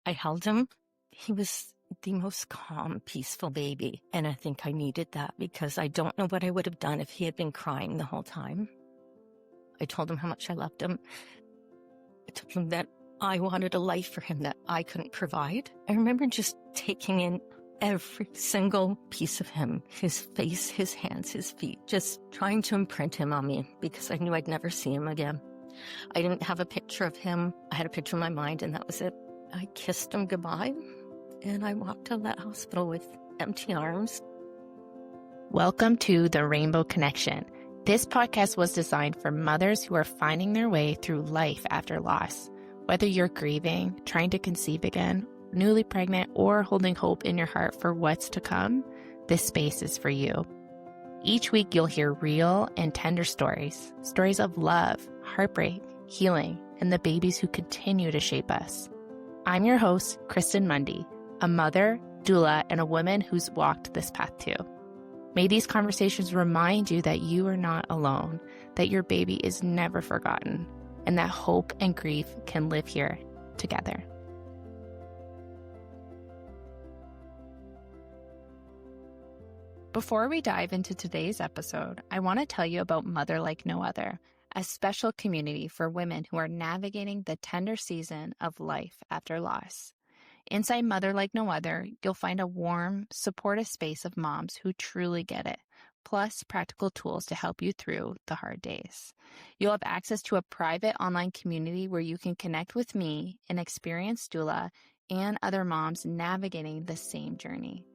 I held him. He was the most calm, peaceful baby. And I think I needed that because I don't know what I would have done if he had been crying the whole time. I told him how much I loved him. I told him that I wanted a life for him that I couldn't provide. I remember just taking in every single piece of him, his face, his hands, his feet, just trying to imprint him on me because I knew I'd never see him again. I didn't have a picture of him. I had a picture in my mind, and that was it. I kissed him goodbye, and I walked out of that hospital with empty arms. Welcome to The Rainbow Connection. This podcast was designed for mothers who are finding their way through life after loss. Whether you're grieving, trying to conceive again, newly pregnant, or holding hope in your heart for what's to come, this space is for you. Each week, you'll hear real and tender stories of love, heartbreak, healing, and the babies who continue to shape us. I'm your host, Kristen Mundy, a mother, doula, and a woman who's walked this path too. May these conversations remind you that you are not alone, that your baby is never forgotten, and that hope and grief can live here together. Before we dive into today's episode, I want to tell you about Mother Like No Other, a special community for women who are navigating the tender season of life after loss. Inside Mother Like No Other, you'll find a warm, supportive space of moms who truly get it, plus practical tools to help you through the hard days. You'll have access to a private online community where you can connect with me, an experienced doula, and other moms navigating the same journey.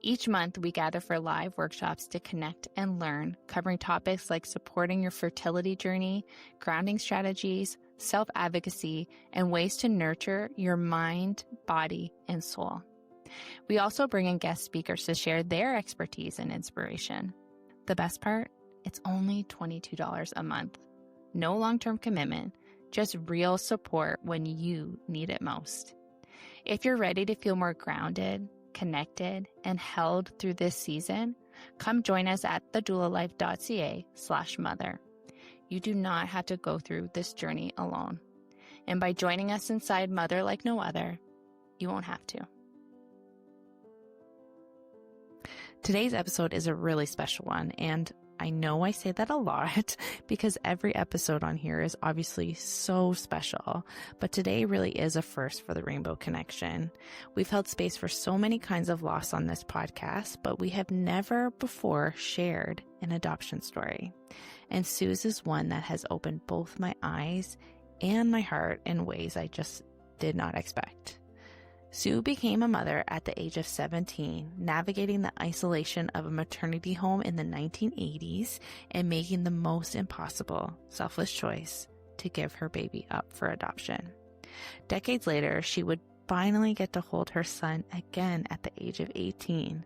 Each month, we gather for live workshops to connect and learn, covering topics like supporting your fertility journey, grounding strategies, self-advocacy, and ways to nurture your mind, body, and soul. We also bring in guest speakers to share their expertise and inspiration. The best part? It's only $22 a month. No long-term commitment, just real support when you need it most. If you're ready to feel more grounded, connected, and held through this season, come join us at thedoulalife.ca/mother. You do not have to go through this journey alone. And by joining us inside Mother Like No Other, you won't have to. Today's episode is a really special one, and I know I say that a lot because every episode on here is obviously so special, but today really is a first for the Rainbow Connection. We've held space for so many kinds of loss on this podcast, but we have never before shared an adoption story. And Sue's is one that has opened both my eyes and my heart in ways I just did not expect. Sue became a mother at the age of 17, navigating the isolation of a maternity home in the 1980s and making the most impossible, selfless choice to give her baby up for adoption. Decades later, she would finally get to hold her son again at the age of 18.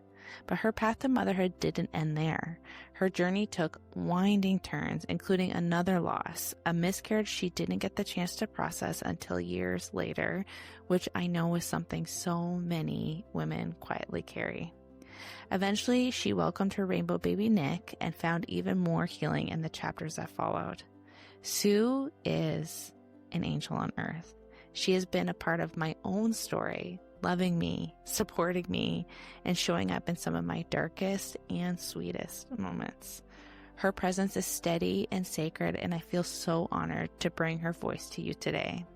But her path to motherhood didn't end there. Her journey took winding turns, including another loss, a miscarriage she didn't get the chance to process until years later, which I know is something so many women quietly carry. Eventually, she welcomed her rainbow baby Nick and found even more healing in the chapters that followed. Sue is an angel on earth. She has been a part of my own story, loving me, supporting me, and showing up in some of my darkest and sweetest moments. Her presence is steady and sacred, and I feel so honored to bring her voice to you today.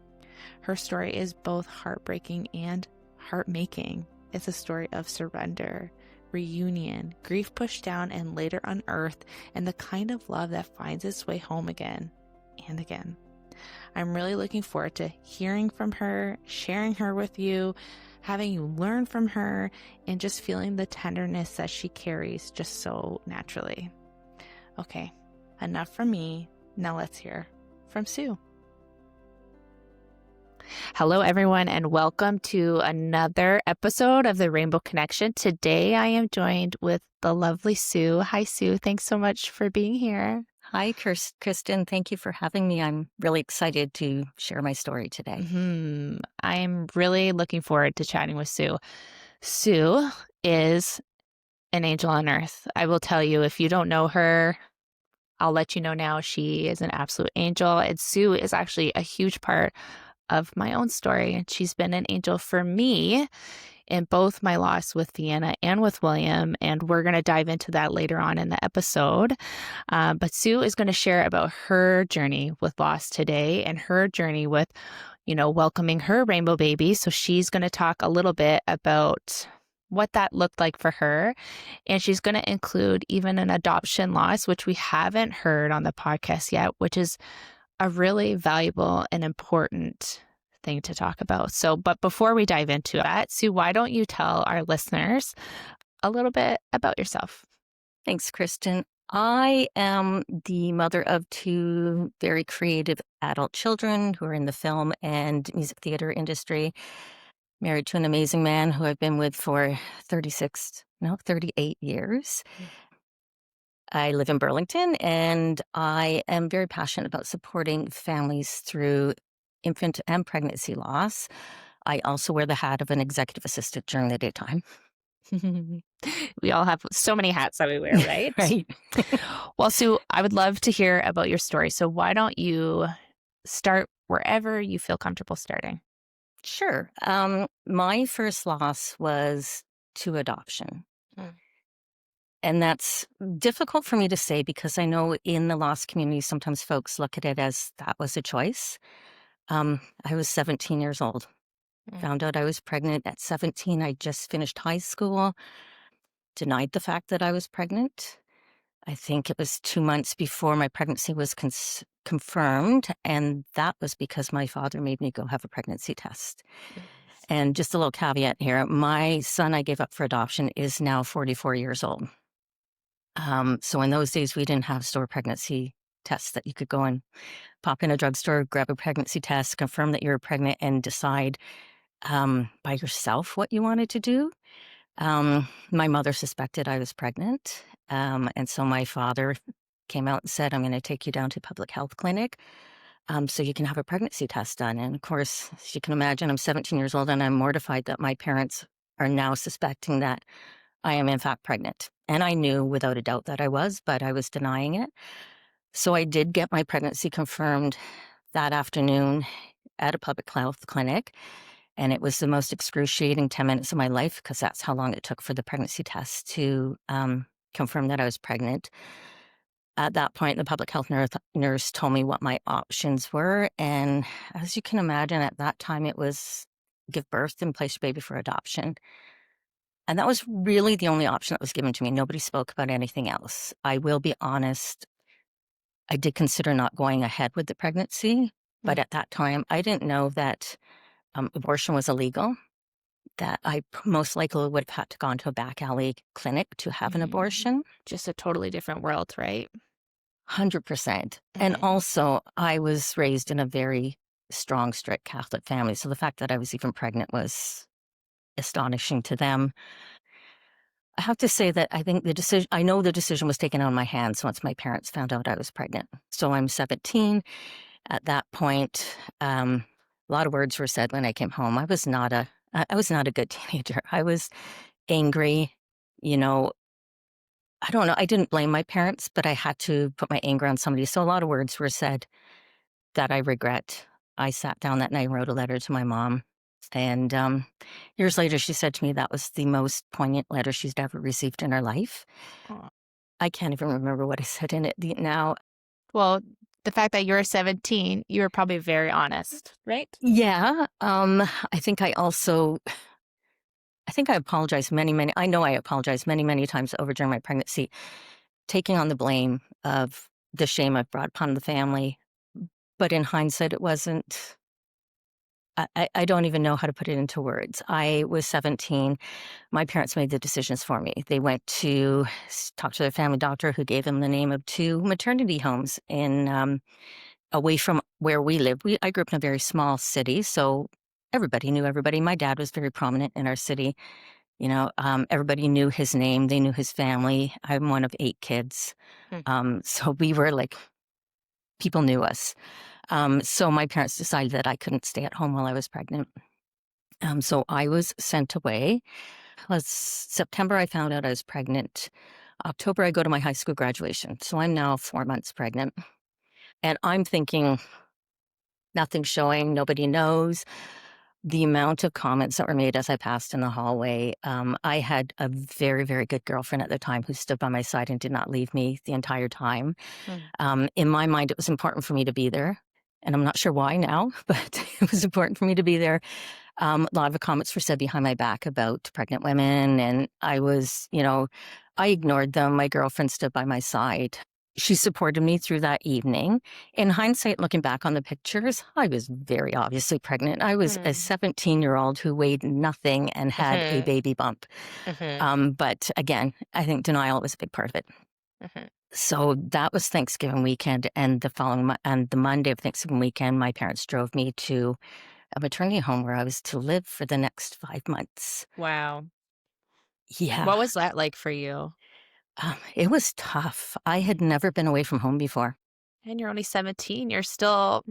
Her story is both heartbreaking and heart-making. It's a story of surrender, reunion, grief pushed down and later unearthed, and the kind of love that finds its way home again and again. I'm really looking forward to hearing from her, sharing her with you, having you learn from her, and just feeling the tenderness that she carries just so naturally. Okay, enough from me. Now let's hear from Sue. Hello, everyone, and welcome to another episode of the Rainbow Connection. Today, I am joined with the lovely Sue. Hi, Sue. Thanks so much for being here. Hi, Kristen. Thank you for having me. I'm really excited to share my story today. I'm really looking forward to chatting with Sue. Sue is an angel on earth. I will tell you, if you don't know her, I'll let you know now. She is an absolute angel. And Sue is actually a huge part of my own story. And she's been an angel for me in both my loss with Vienna and with William. And we're going to dive into that later on in the episode. But Sue is going to share about her journey with loss today and her journey with, welcoming her rainbow baby. So she's going to talk a little bit about what that looked like for her. And she's going to include even an adoption loss, which we haven't heard on the podcast yet, which is a really valuable and important thing to talk about. But before we dive into that, Sue, why don't you tell our listeners a little bit about yourself? Thanks, Kristen. I am the mother of two very creative adult children who are in the film and music theater industry, married to an amazing man who I've been with for 38 years. I live in Burlington, and I am very passionate about supporting families through infant and pregnancy loss. I also wear the hat of an executive assistant during the daytime. We all have so many hats that we wear, right? Right. Well, Sue, I would love to hear about your story. So why don't you start wherever you feel comfortable starting? Sure. My first loss was to adoption. Mm. And that's difficult for me to say because I know in the loss community, sometimes folks look at it as that was a choice. I was 17 years old. Found out I was pregnant at 17. I just finished high school, denied the fact that I was pregnant. I think it was 2 months before my pregnancy was confirmed, and that was because my father made me go have a pregnancy test. And just a little caveat here, my son I gave up for adoption is now 44 years old. So in those days, we didn't have store pregnancy tests that you could go and pop in a drugstore, grab a pregnancy test, confirm that you're pregnant, and decide by yourself what you wanted to do. My mother suspected I was pregnant. And so my father came out and said, I'm going to take you down to public health clinic so you can have a pregnancy test done. And of course, as you can imagine, I'm 17 years old and I'm mortified that my parents are now suspecting that I am in fact pregnant. And I knew without a doubt that I was, but I was denying it. So I did get my pregnancy confirmed that afternoon at a public health clinic. And it was the most excruciating 10 minutes of my life because that's how long it took for the pregnancy test to confirm that I was pregnant. At that point, the public health nurse told me what my options were. And as you can imagine, at that time, it was give birth and place your baby for adoption. And that was really the only option that was given to me. Nobody spoke about anything else. I will be honest, I did consider not going ahead with the pregnancy. But at that time, I didn't know that abortion was illegal, that I most likely would have had to gone to a back alley clinic to have an abortion. Just a totally different world, right? 100%. And also, I was raised in a very strong, strict Catholic family. So the fact that I was even pregnant was astonishing to them. I have to say that I know the decision was taken out of my hands once my parents found out I was pregnant. So I'm 17. At that point, a lot of words were said when I came home. I was not a good teenager. I was angry, you know, I don't know. I didn't blame my parents, but I had to put my anger on somebody. So a lot of words were said that I regret. I sat down that night and wrote a letter to my mom. And years later, she said to me that was the most poignant letter she's ever received in her life. Aw. I can't even remember what I said in it now. Well, the fact that you're 17, you were probably very honest, right? Yeah. I think I apologized I know I apologized many times over during my pregnancy, taking on the blame of the shame I've brought upon the family. But in hindsight, it wasn't, I don't even know how to put it into words. I was 17. My parents made the decisions for me. They went to talk to their family doctor who gave them the name of two maternity homes away from where we live. I grew up in a very small city, so everybody knew everybody. My dad was very prominent in our city. Everybody knew his name. They knew his family. I'm one of 8 kids. So we were like, people knew us. So my parents decided that I couldn't stay at home while I was pregnant. So I was sent away. September, I found out I was pregnant. October, I go to my high school graduation. So I'm now 4 months pregnant. And I'm thinking, nothing showing, nobody knows. The amount of comments that were made as I passed in the hallway. I had a very, very good girlfriend at the time who stood by my side and did not leave me the entire time. Mm. In my mind, it was important for me to be there. And I'm not sure why now, but it was important for me to be there. A lot of the comments were said behind my back about pregnant women, and I ignored them. My girlfriend stood by my side. She supported me through that evening. In hindsight, looking back on the pictures, I was very obviously pregnant. I was a Mm. 17-year-old who weighed nothing and had a Mhm. baby bump. Mhm. But again, I think denial was a big part of it. Mhm. So that was Thanksgiving weekend, and the Monday of Thanksgiving weekend, my parents drove me to a maternity home where I was to live for the next 5 months. Wow. Yeah, What was that like for you? it was tough. I had never been away from home before. And you're only 17. You're still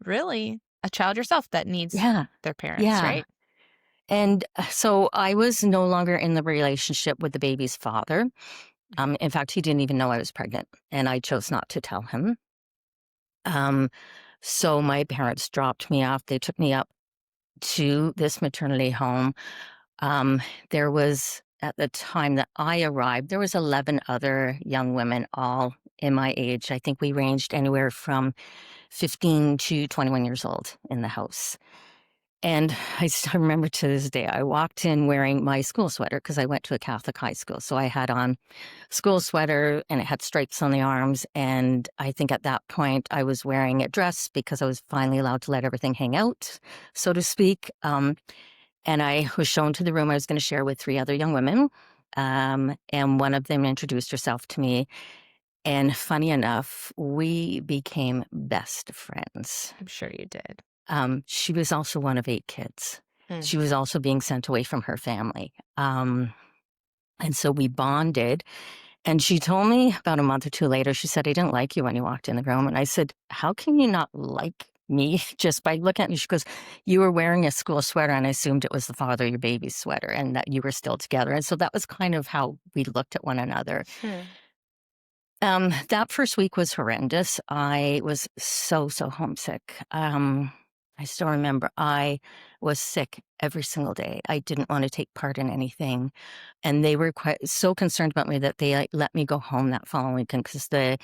really a child yourself that needs Yeah, their parents, yeah. right? And so I was no longer in the relationship with the baby's father. In fact, he didn't even know I was pregnant, and I chose not to tell him. Um, so my parents dropped me off. They took me up to this maternity home. Um, there was, at the time that I arrived, there was 11 other young women, all in my age. I think we ranged anywhere from 15 to 21 years old in the house. And I still remember to this day, I walked in wearing my school sweater because I went to a Catholic high school. So I had on school sweater and it had stripes on the arms. And I think at that point I was wearing a dress because I was finally allowed to let everything hang out, so to speak. And I was shown to the room I was going to share with three other young women. And one of them introduced herself to me. And funny enough, we became best friends. I'm sure you did. She was also one of 8 kids. Mm. She was also being sent away from her family. And so we bonded. And she told me about a month or two later, she said, I didn't like you when you walked in the room. And I said, how can you not like me just by looking at me? She goes, you were wearing a school sweater, and I assumed it was the father of your baby's sweater and that you were still together. And so that was kind of how we looked at one another. Hmm. That first week was horrendous. I was so, so homesick. I still remember I was sick every single day. I didn't want to take part in anything. And they were quite so concerned about me that they let me go home that following weekend because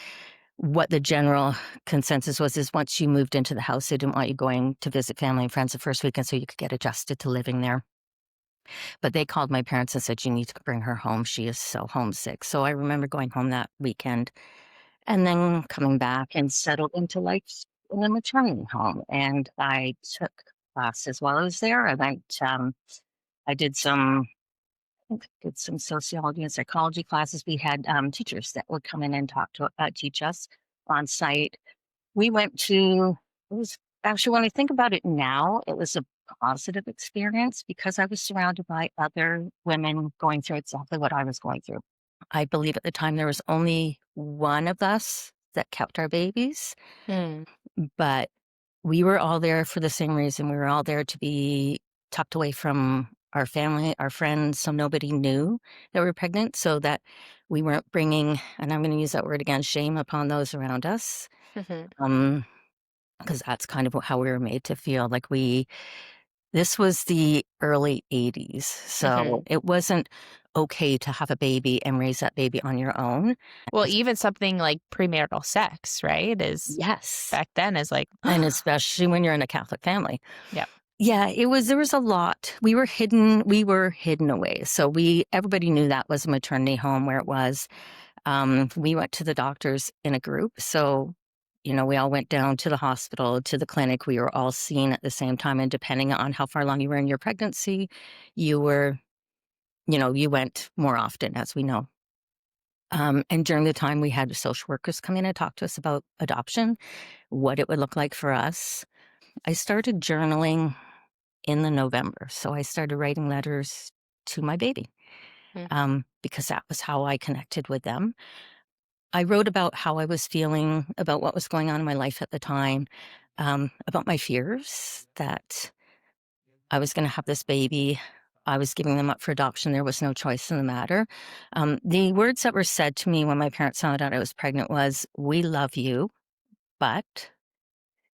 what the general consensus was is once you moved into the house, they didn't want you going to visit family and friends the first weekend so you could get adjusted to living there. But they called my parents and said, you need to bring her home. She is so homesick. So I remember going home that weekend and then coming back and settled into life in a maternity home. And I took classes while I was there. I did some did some sociology and psychology classes. We had teachers that would come in and teach us on site. We went to, it was actually, when I think about it now, it was a positive experience because I was surrounded by other women going through exactly what I was going through. I believe at the time there was only one of us that kept our babies, Hmm. but we were all there for the same reason. We were all there to be tucked away from our family, our friends, so nobody knew that we were pregnant, so that we weren't bringing, and I'm going to use that word again, shame upon those around us. Mhm. Because that's kind of how we were made to feel like this was the early 80s. So Mhm. it wasn't okay to have a baby and raise that baby on your own. Well, even something like premarital sex, right, is Yes. back then is like, And especially when you're in a Catholic family. yeah. Yeah, there was a lot. We were hidden away. So everybody knew that was a maternity home where it was. We went to the doctors in a group. So, we all went down to the hospital, to the clinic. We were all seen at the same time. And depending on how far along you were in your pregnancy, you were, you went more often, as we know. And during the time, we had social workers come in and talk to us about adoption, what it would look like for us. I started journaling in the November. So I started writing letters to my baby Mm. because that was how I connected with them. I wrote about how I was feeling, about what was going on in my life at the time, about my fears that I was going to have this baby. I was giving them up for adoption. There was no choice in the matter. The words that were said to me when my parents found out I was pregnant was, we love you, but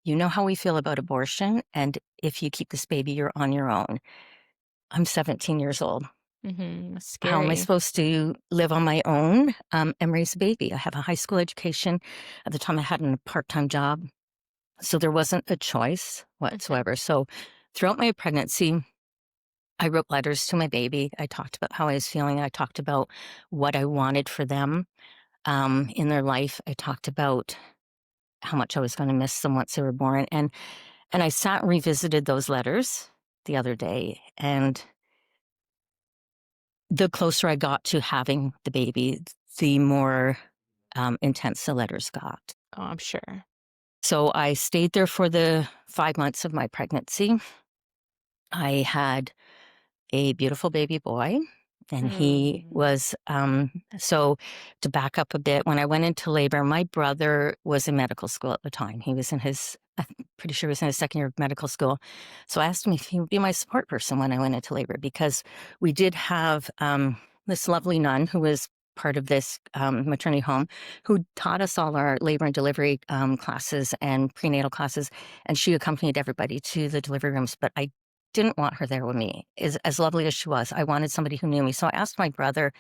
you know how we feel about abortion, and if you keep this baby, you're on your own. I'm 17 years old. How am I Scary. supposed to live on my own and raise a baby? I have a high school education. At the time, I had a part-time job, so there wasn't a choice Mhm. whatsoever. So throughout my pregnancy, I wrote letters to my baby. I talked about how I was feeling. I talked about what I wanted for them in their life. I talked about how much I was going to miss them once they were born. And I sat and revisited those letters the other day. And the closer I got to having the baby, the more intense the letters got. Oh, I'm sure. So I stayed there for the 5 months of my pregnancy. I had a beautiful baby boy. And he Mm. was, so to back up a bit, when I went into labor, my brother was in medical school at the time. He was in his, I'm pretty sure he was in his second year of medical school. So I asked him if he would be my support person when I went into labor, because we did have this lovely nun who was part of this maternity home who taught us all our labor and delivery classes and prenatal classes. And she accompanied everybody to the delivery rooms. But I didn't want her there with me, as lovely as she was. I wanted somebody who knew me. So I asked my brother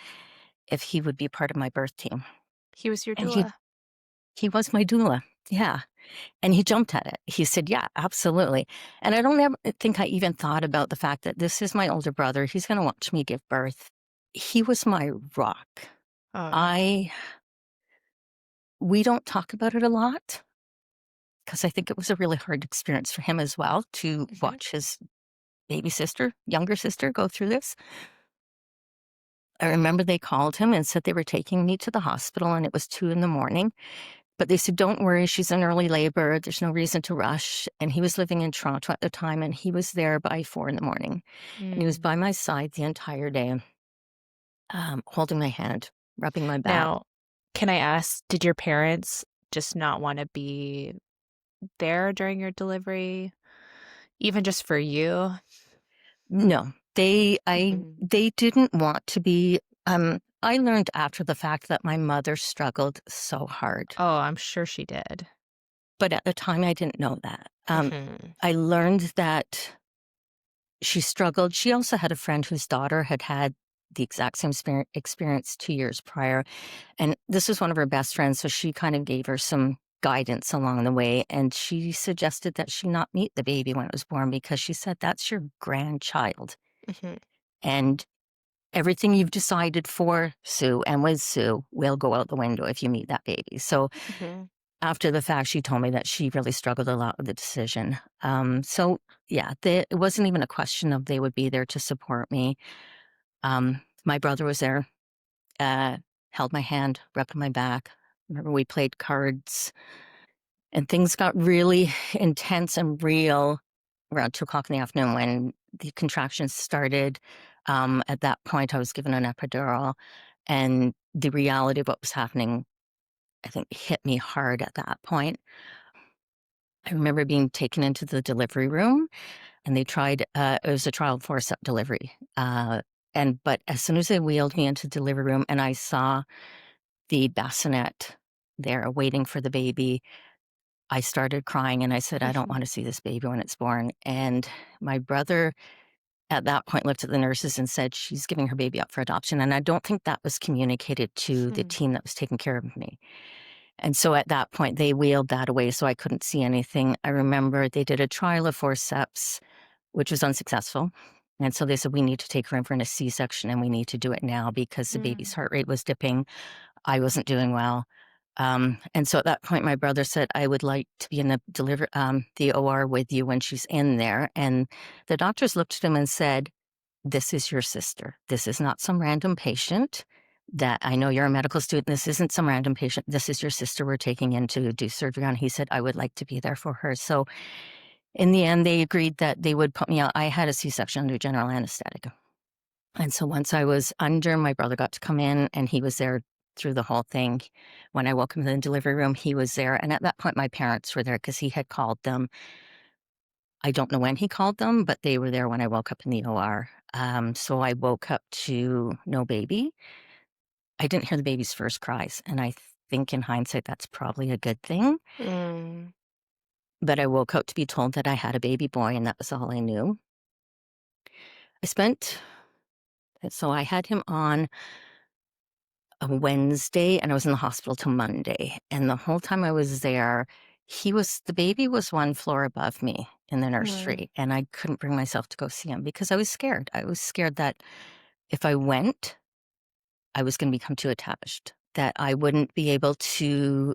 if he would be part of my birth team. He was your And doula. he was my doula. Yeah. And he jumped at it. He said, yeah, absolutely. And I don't ever think I even thought about the fact that this is my older brother. He's going to watch me give birth. He was my rock. Oh. I, we don't talk about it a lot because I think it was a really hard experience for him as well to Mhm. watch his baby sister, younger sister, go through this. I remember they called him and said they were taking me to the hospital, and it was 2 in the morning. But they said, don't worry, she's in early labor. There's no reason to rush. And he was living in Toronto at the time, and he was there by 4 in the morning. And he was Mm. by my side the entire day, holding my hand, rubbing my back. Now, can I ask, did your parents just not want to be there during your delivery, even just for you? No, Mhm. they didn't want to be. I learned after the fact that my mother struggled so hard, Oh, I'm sure she did. but at the time I didn't know that. Mhm. I learned that she struggled. She also had a friend whose daughter had had the exact same experience 2 years prior. And this was one of her best friends. So she kind of gave her some guidance along the way. And she suggested that she not meet the baby when it was born, because she said, that's your grandchild. Mhm. And everything you've decided for Sue and with Sue will go out the window if you meet that baby. So Mhm. after the fact, she told me that she really struggled a lot with the decision. So yeah, it wasn't even a question of they would be there to support me. My brother was there, uh, held my hand, rubbed my back. Remember, we played cards, and things got really intense and real around 2 o'clock in the afternoon when the contractions started. At that point, I was given an epidural, and the reality of what was happening, I think, hit me hard at that point. I remember being taken into the delivery room, and they tried, it was a trial forceps delivery. But as soon as they wheeled me into the delivery room and I saw the bassinet there waiting for the baby, I started crying and I said, I don't Mhm. want to see this baby when it's born. And my brother at that point looked at the nurses and said, she's giving her baby up for adoption. And I don't think that was communicated to the Hmm. team that was taking care of me. And so at that point, they wheeled that away so I couldn't see anything. I remember they did a trial of forceps, which was unsuccessful. And so they said, we need to take her in for a C-section, and we need to do it now because the baby's Mm. heart rate was dipping. I wasn't doing well. And so at that point, my brother said, I would like to be in the OR with you when she's in there. And the doctors looked at him and said, this is your sister. This is not some random patient that I know you're a medical student. This isn't some random patient. This is your sister we're taking in to do surgery on. He said, I would like to be there for her. So in the end, they agreed that they would put me out. I had a C-section under general anesthetic. And so once I was under, my brother got to come in, and he was there through the whole thing. When I woke up in the delivery room, he was there. And at that point, my parents were there because he had called them. I don't know when he called them, but they were there when I woke up in the OR. So I woke up to no baby. I didn't hear the baby's first cries. And I think in hindsight, that's probably a good thing. Mm. But I woke up to be told that I had a baby boy, and that was all I knew. I spent so I had him on a Wednesday, and I was in the hospital till Monday, and the whole time I was there, the baby was one floor above me in the Mm. nursery, and I couldn't bring myself to go see him because I was scared. I was scared that if I went, I was gonna become too attached, that I wouldn't be able to,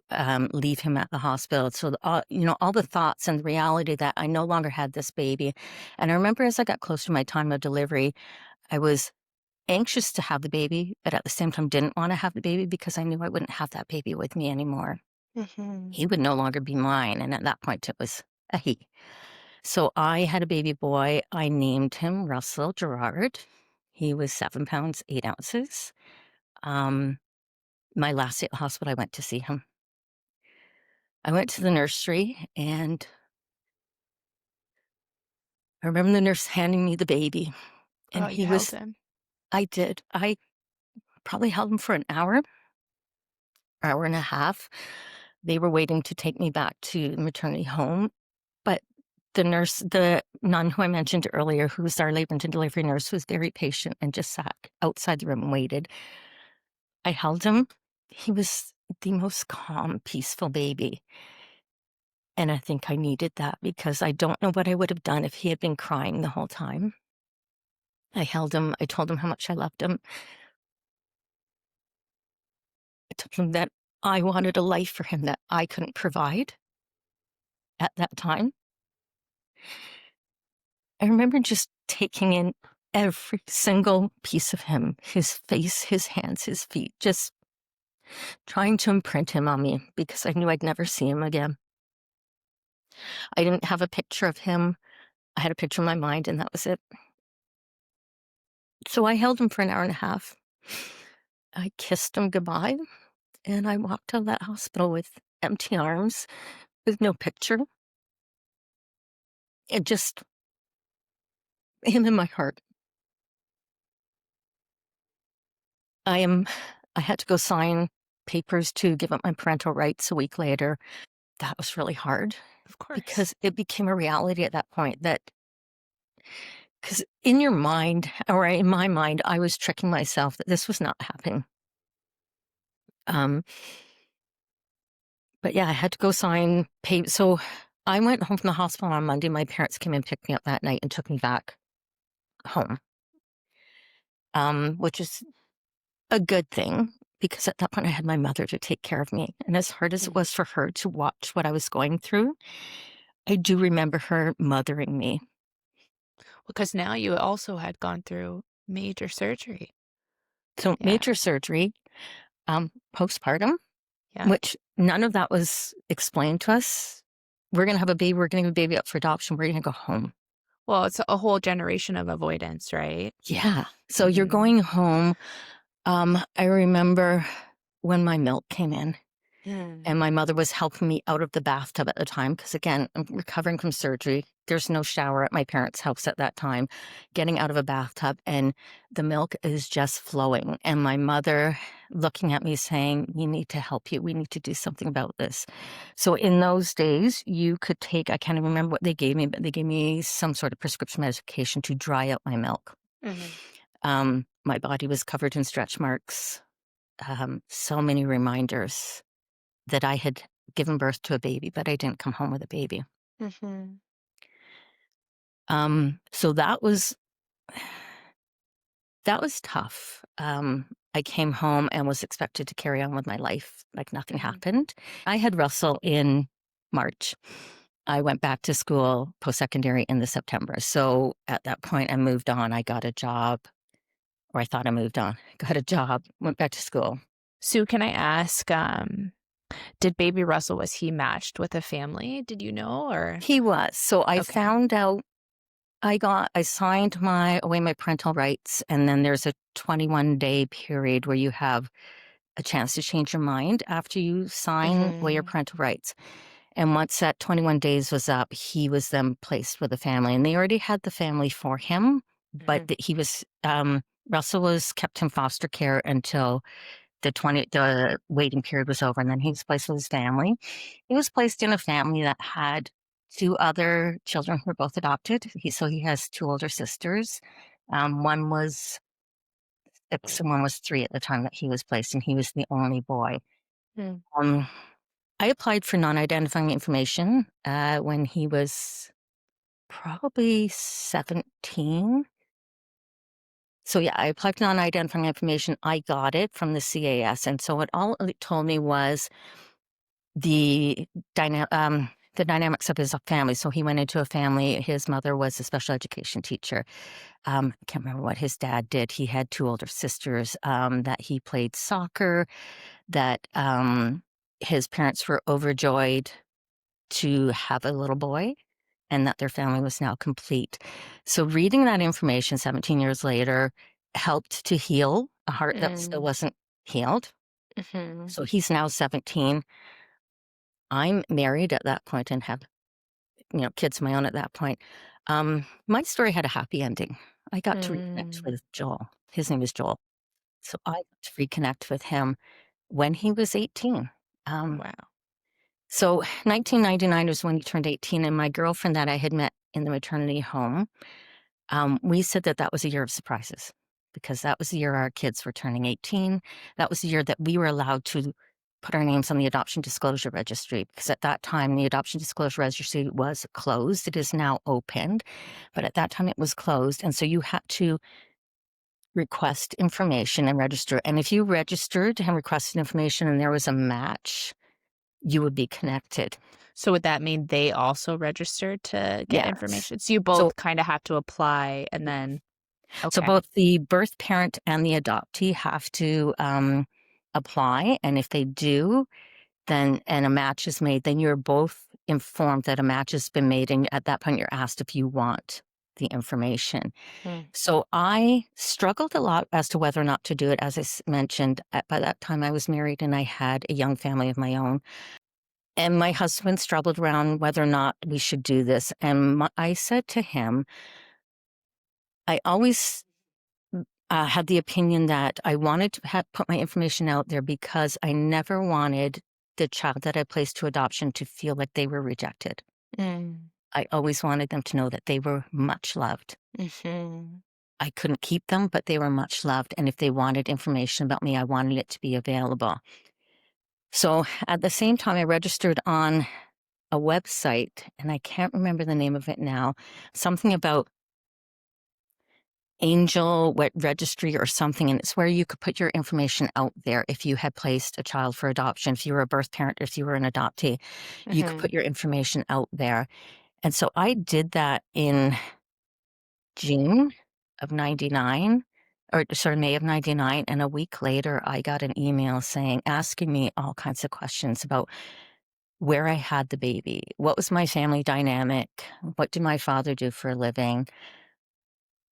leave him at the hospital, so, all the thoughts and the reality that I no longer had this baby, and I remember as I got close to my time of delivery, I was anxious to have the baby, but at the same time didn't wanna have the baby because I knew I wouldn't have that baby with me anymore. Mhm. He would no longer be mine, and at that point, it was a he. So I had a baby boy. I named him Russell Gerard. He was 7 pounds, 8 ounces. Um, my last day at the hospital, I went to see him. I went to the nursery, and I remember the nurse handing me the baby, Oh, and you he held was him. I did. I probably held him for an hour, hour and a half. They were waiting to take me back to the maternity home, but the nun who I mentioned earlier, who was our labor and delivery nurse, was very patient and just sat outside the room and waited. I held him. He was the most calm, peaceful baby. And I think I needed that because I don't know what I would have done if he had been crying the whole time. I held him. I told him how much I loved him. I told him that I wanted a life for him that I couldn't provide at that time. I remember just taking in every single piece of him, his face, his hands, his feet, just trying to imprint him on me because I knew I'd never see him again. I didn't have a picture of him. I had a picture in my mind, and that was it. So I held him for an hour and a half. I kissed him goodbye, and I walked out of that hospital with empty arms, with no picture, and just him in my heart. I am. I had to go sign papers to give up my parental rights a week later. That was really hard Of course. because it became a reality at that point that because in your mind, or in my mind, I was tricking myself that this was not happening. Um, but yeah, I had to go sign papers. So I went home from the hospital on Monday. My parents came and picked me up that night and took me back home, which is a good thing because at that point I had my mother to take care of me. And as hard as it Mhm. was for her to watch what I was going through, I do remember her mothering me. Because now you also had gone through major surgery. So Yeah. major surgery, postpartum, Yeah. which none of that was explained to us. We're going to have a baby. We're going to give a baby up for adoption. We're going to go home. Well, it's a whole generation of avoidance, right? Yeah. So you're Mhm. going home. I remember when my milk came in Mm. and my mother was helping me out of the bathtub at the time. Cause again, I'm recovering from surgery. There's no shower at my parents' house at that time, getting out of a bathtub and the milk is just flowing. And my mother looking at me saying, we need to help you. We need to do something about this. So in those days, you could take, I can't even remember what they gave me, but they gave me some sort of prescription medication to dry out my milk. Mhm. My body was covered in stretch marks, so many reminders that I had given birth to a baby, but I didn't come home with a baby. Mhm. So that was tough. I came home and was expected to carry on with my life like nothing Mhm. happened. I had Russell in March. I went back to school post-secondary in the September. So at that point, I moved on. I got a job, or I thought I moved on. Got a job, went back to school. Sue, can I ask, did baby Russell, was he matched with a family? Did you know, or? He was. So I Okay. found out I signed my parental rights, and then there's a 21-day period where you have a chance to change your mind after you sign away your Mhm. parental rights. And once that 21 days was up, he was then placed with a family, and they already had the family for him, but Mhm. Russell was kept in foster care until the waiting period was over, and then he was placed with his family. He was placed in a family that had two other children who were both adopted. So he has two older sisters. One was 6 and one was 3 at the time that he was placed, and he was the only boy. Mm. Um, I applied for non-identifying information when he was probably 17. So yeah, I applied for non-identifying information. I got it from the CAS, and so what all it told me was the the dynamics of his family. So he went into a family. His mother was a special education teacher. I can't remember what his dad did. He had two older sisters. That he played soccer. That his parents were overjoyed to have a little boy, and that their family was now complete. So reading that information 17 years later helped to heal a heart that still Mm. wasn't healed. Mhm. So he's now 17. I'm married at that point and have, kids of my own at that point. My story had a happy ending. I got to reconnect Mm. with Joel. His name is Joel. So I got to reconnect with him when he was 18. Um, Wow. so 1999 was when he turned 18, and my girlfriend that I had met in the maternity home, we said that that was a year of surprises because that was the year our kids were turning 18. That was the year that we were allowed to put our names on the adoption disclosure registry, because at that time the adoption disclosure registry was closed. It is now opened, but at that time it was closed. And so you had to request information and register. And if you registered and requested information and there was a match, you would be connected. So would that mean they also registered to get Yes. information? So you So both kinda have to apply and then So okay. both the birth parent and the adoptee have to apply, and if they do, then and a match is made, then you're both informed that a match has been made, and at that point, you're asked if you want the information. Mm. So I struggled a lot as to whether or not to do it. As mentioned, by that time I was married and I had a young family of my own. And my husband struggled around whether or not we should do this. And I said to him, I always had the opinion that I wanted to put my information out there because I never wanted the child that I placed to adoption to feel like they were rejected. Mm. I always wanted them to know that they were much loved. Mhm. I couldn't keep them, but they were much loved. And if they wanted information about me, I wanted it to be available. So at the same time, I registered on a website, and I can't remember the name of it now, something about Angel Wet Registry or something, and it's where you could put your information out there if you had placed a child for adoption. If you were a birth parent, if you were an adoptee, you could put Mhm. your information out there. And so I did that in June of 99, or sorry, May of 99. And a week later, I got an email asking me all kinds of questions about where I had the baby, what was my family dynamic, what did my father do for a living,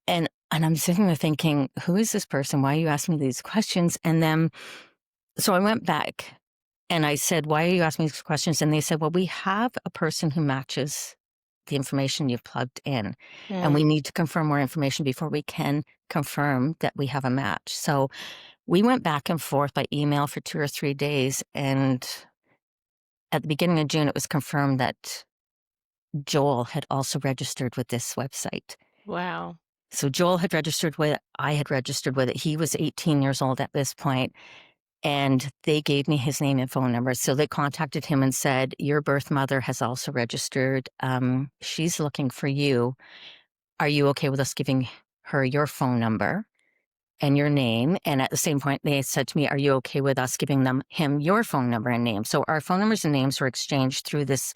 and I'm sitting there thinking, who is this person? Why are you asking me these questions? And then, so I went back and I said, why are you asking me these questions? And they said, well, we have a person who matches the information you've plugged in, and we Mm. need to confirm more information before we can confirm that we have a match. So we went back and forth by email for 2 or 3 days. And at the beginning of June, it was confirmed that Joel had also registered with this website. Wow. So Joel had registered with it. I had registered with it. He was 18 years old at this point, and they gave me his name and phone number. So they contacted him and said, your birth mother has also registered. She's looking for you. Are you okay with us giving her your phone number and your name? And at the same point, they said to me, are you okay with us giving him your phone number and name? So our phone numbers and names were exchanged through this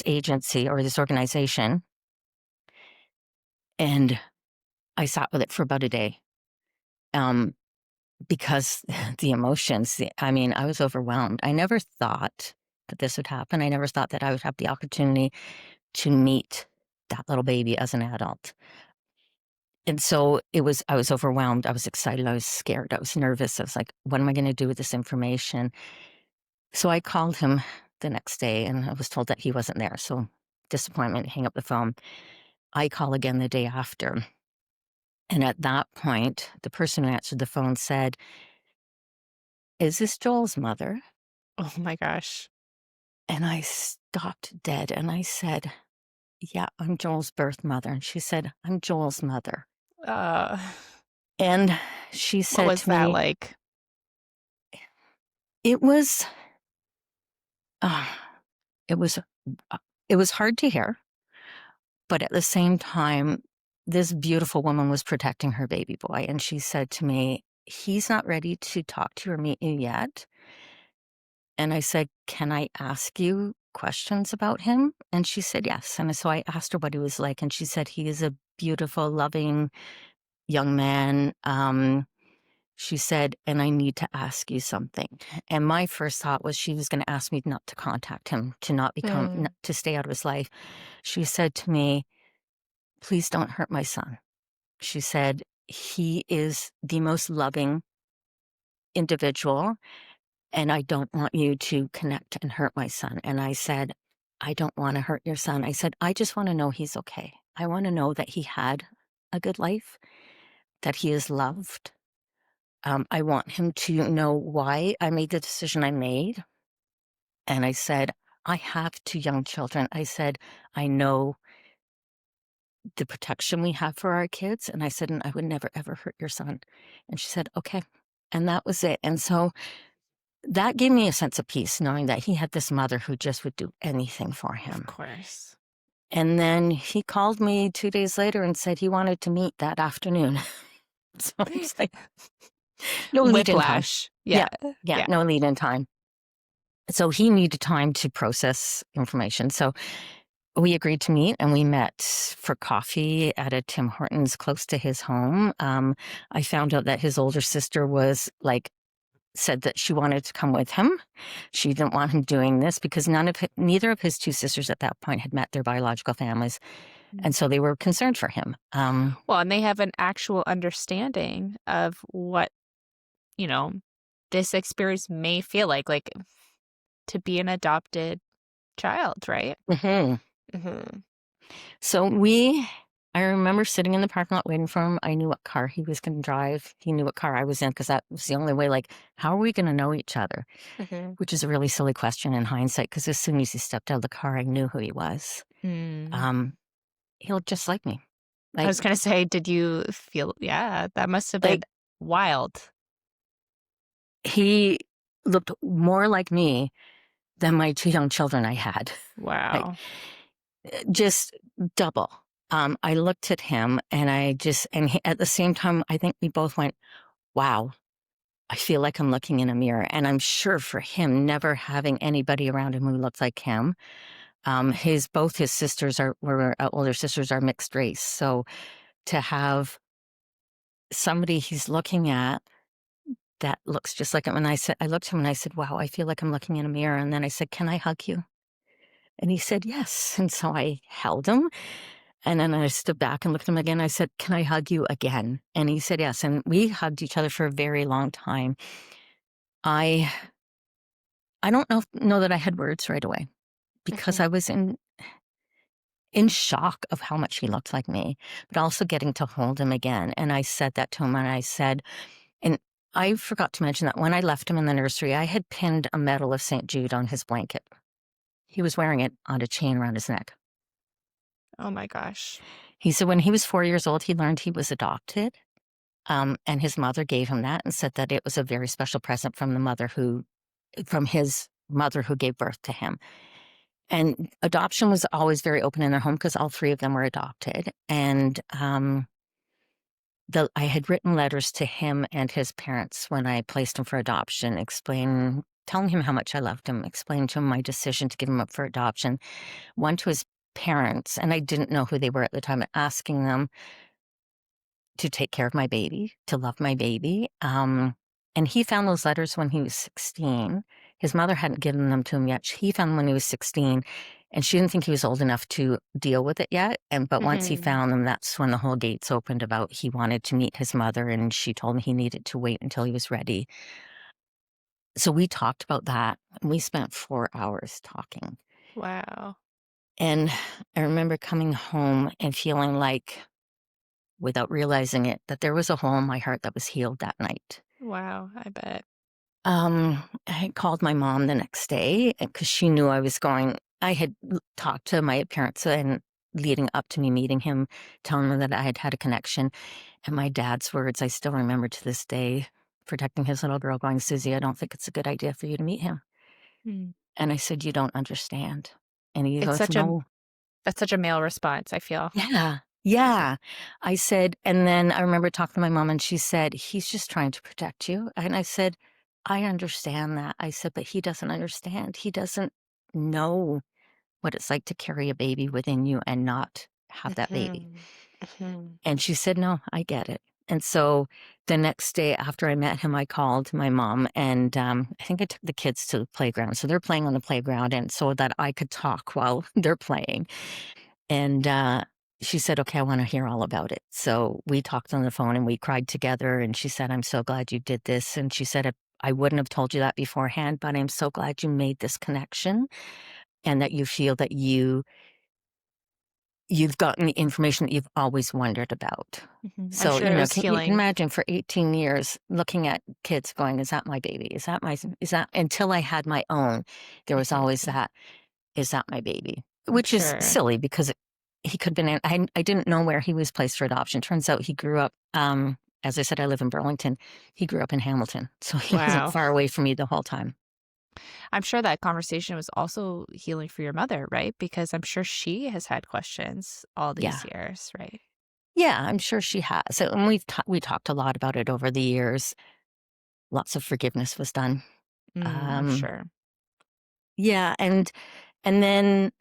agency or this organization. And I sat with it for about a day. Um, Because the emotions, I mean, I was overwhelmed. I never thought that this would happen. I never thought that I would have the opportunity to meet that little baby as an adult. And so I was overwhelmed. I was excited. I was scared. I was nervous. I was like, what am I going to do with this information? So I called him the next day and I was told that he wasn't there. So disappointment, hang up the phone. I call again the day after. And at that point, the person who answered the phone said, is this Joel's mother? Oh my gosh. And I stopped dead and I said, yeah, I'm Joel's birth mother. And she said, I'm Joel's mother. Uh, And she what said was to that me, like? it was, uh, it was, it was hard to hear, but at the same time, this beautiful woman was protecting her baby boy. And she said to me, he's not ready to talk to you or meet you yet. And I said, can I ask you questions about him? And she said, yes. And so I asked her what he was like. And she said, he is a beautiful, loving young man. She said, and I need to ask you something. And my first thought was she was going to ask me not to contact him, to not become, to stay out of his life. She said to me, please don't hurt my son. She said, he is the most loving individual, and I don't want you to connect and hurt my son. And I said, I don't want to hurt your son. I said, I just want to know he's okay. I want to know that he had a good life, that he is loved. I want him to know why I made the decision I made. And I said, I have two young children. I said, I know the protection we have for our kids. And I said, and I would never, ever hurt your son. And she said, okay. And that was it. And so that gave me a sense of peace, knowing that he had this mother who just would do anything for Of him. course. And then he called me 2 days later and said he wanted to meet that afternoon. So it's like, no lead in time. Whiplash. Yeah. Yeah, no lead in time. So he needed time to process information. So we agreed to meet and we met for coffee at a Tim Hortons close to his home. I found out that his older sister was like, said that she wanted to come with him. She didn't want him doing this because neither of his two sisters at that point had met their biological families. And so they were concerned for him. Well, and they have an actual understanding of what, this experience may feel like to be an adopted child, right? So I remember sitting in the parking lot waiting for him. I knew what car he was going to drive. He knew what car I was in because that was the only way, like, how are we going to know each other? Which is a really silly question in hindsight because as soon as he stepped out of the car, I knew who he was. He looked just like me. I was going to say, did you feel, that must have been wild. He looked more like me than my two young children I had. Wow. Just double. I looked at him and at the same time, I think we both went, wow, I feel like I'm looking in a mirror. And I'm sure for him, never having anybody around him who looked like him, both his sisters older sisters are mixed race. So to have somebody he's looking at that looks just like him. And I looked at him and I said, wow, I feel like I'm looking in a mirror. And then I said, can I hug you? And he said, yes. And so I held him. And then I stood back and looked at him again. I said, can I hug you again? And he said, yes. And we hugged each other for a very long time. I don't know that I had words right away because I was in shock of how much he looked like me, but also getting to hold him again. And I said that to him and I said, and I forgot to mention that when I left him in the nursery, I had pinned a medal of St. Jude on his blanket. He was wearing it on a chain around his neck. Oh my gosh. He said when he was 4 years old, he learned he was adopted. And his mother gave him that and said that it was a very special present from his mother who gave birth to him. And adoption was always very open in their home because all three of them were adopted. And I had written letters to him and his parents when I placed him for adoption, telling him how much I loved him, explaining to him my decision to give him up for adoption. One to his parents, and I didn't know who they were at the time, asking them to take care of my baby, to love my baby. And he found those letters when he was 16. His mother hadn't given them to him yet. He found them when he was 16, and she didn't think he was old enough to deal with it yet. But once he found them, that's when the whole gates opened about he wanted to meet his mother, and she told him he needed to wait until he was ready. So we talked about that. And we spent 4 hours talking. Wow. And I remember coming home and feeling like, without realizing it, that there was a hole in my heart that was healed that night. Wow, I bet. I had called my mom the next day because she knew I was going. I had talked to my parents and leading up to me meeting him, telling them that I had had a connection. And my dad's words, I still remember to this day, protecting his little girl, going, Susie, I don't think it's a good idea for you to meet him. Mm. And I said, you don't understand. And he It's goes, such a no. that's such a male response, I feel. Yeah. Yeah. I said, and then I remember talking to my mom and she said, he's just trying to protect you. And I said, I understand that. I said, but he doesn't understand. He doesn't know what it's like to carry a baby within you and not have that baby. Mhm. Mhm. And she said, no, I get it. And so the next day after I met him, I called my mom and I think I took the kids to the playground. So they're playing on the playground and so that I could talk while they're playing. And she said, okay, I want to hear all about it. So we talked on the phone and we cried together. And she said, I'm so glad you did this. And she said, I wouldn't have told you that beforehand, but I'm so glad you made this connection and that you feel that you've gotten the information that you've always wondered about. Mhm. I'm So, sure it was you can healing. imagine for 18 years looking at kids going, is that my baby? Is that, until I had my own, there was always Mhm. that, is that my baby? I'm Which is sure. silly because he could have been, I didn't know where he was placed for adoption. Turns out he grew up, as I said, I live in Burlington. He grew up in Hamilton. So he wasn't Wow. far away from me the whole time. I'm sure that conversation was also healing for your mother, right? Because I'm sure she has had questions all Yeah. these years, right? Yeah, I'm sure she has. So, and we talked a lot about it over the years. Lots of forgiveness was done. I'm Um, sure. yeah, and then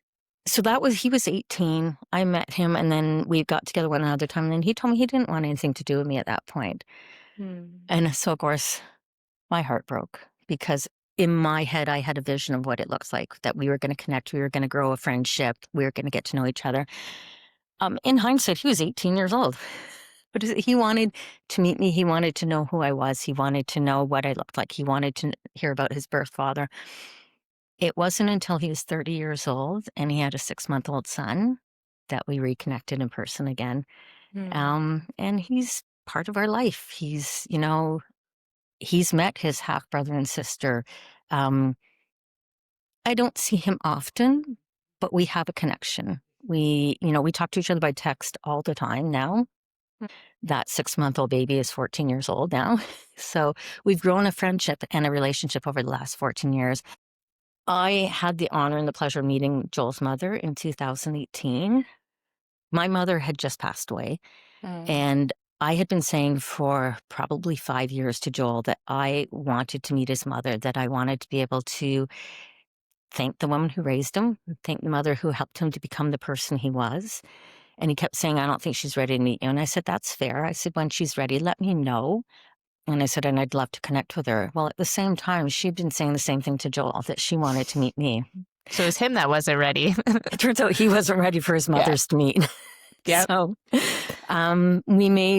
so that was he was 18. I met him and then we got together one other time and then he told me he didn't want anything to do with me at that point. Mm. And so of course my heart broke because in my head I had a vision of what it looks like that we were going to connect, we were going to grow a friendship, we were going to get to know each other. In hindsight, he was 18 years old. But he wanted to meet me. He wanted to know who I was. He wanted to know what I looked like. He wanted to hear about his birth father. It wasn't until he was 30 years old and he had a 6-month-old son that we reconnected in person again. Mm. And he's part of our life. He's met his half brother and sister. Um, I don't see him often, but we have a connection. We talk to each other by text all the time now. That 6-month-old baby is 14 years old now. So we've grown a friendship and a relationship over the last 14 years. I had the honor and the pleasure of meeting Joel's mother in 2018. My mother had just passed away, Mm. and I had been saying for probably 5 years to Joel that I wanted to meet his mother, that I wanted to be able to thank the woman who raised him, thank the mother who helped him to become the person he was. And he kept saying, I don't think she's ready to meet you. And I said, that's fair. I said, when she's ready, let me know. And I said, and I'd love to connect with her. Well, at the same time, she'd been saying the same thing to Joel, that she wanted to meet me. So it was him that wasn't ready. It turns out he wasn't ready for his Yeah. mothers to meet. Yep. So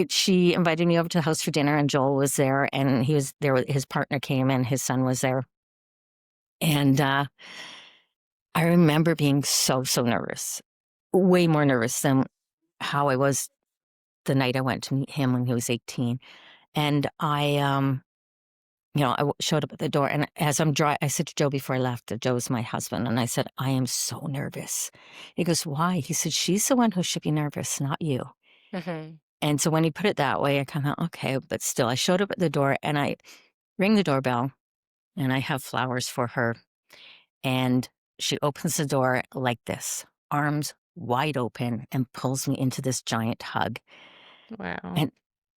she invited me over to the house for dinner and Joel was there and he was there, his partner came and his son was there. And I remember being so, so nervous, way more nervous than how I was the night I went to meet him when he was 18. And I showed up at the door and as I'm driving, I said to Joe before I left, that Joe's my husband, and I said, I am so nervous. He goes, why? He said, she's the one who should be nervous, not you. Mhm. And so when he put it that way, I kind of, okay, but still, I showed up at the door and I ring the doorbell and I have flowers for her. And she opens the door like this, arms wide open, and pulls me into this giant hug. Wow.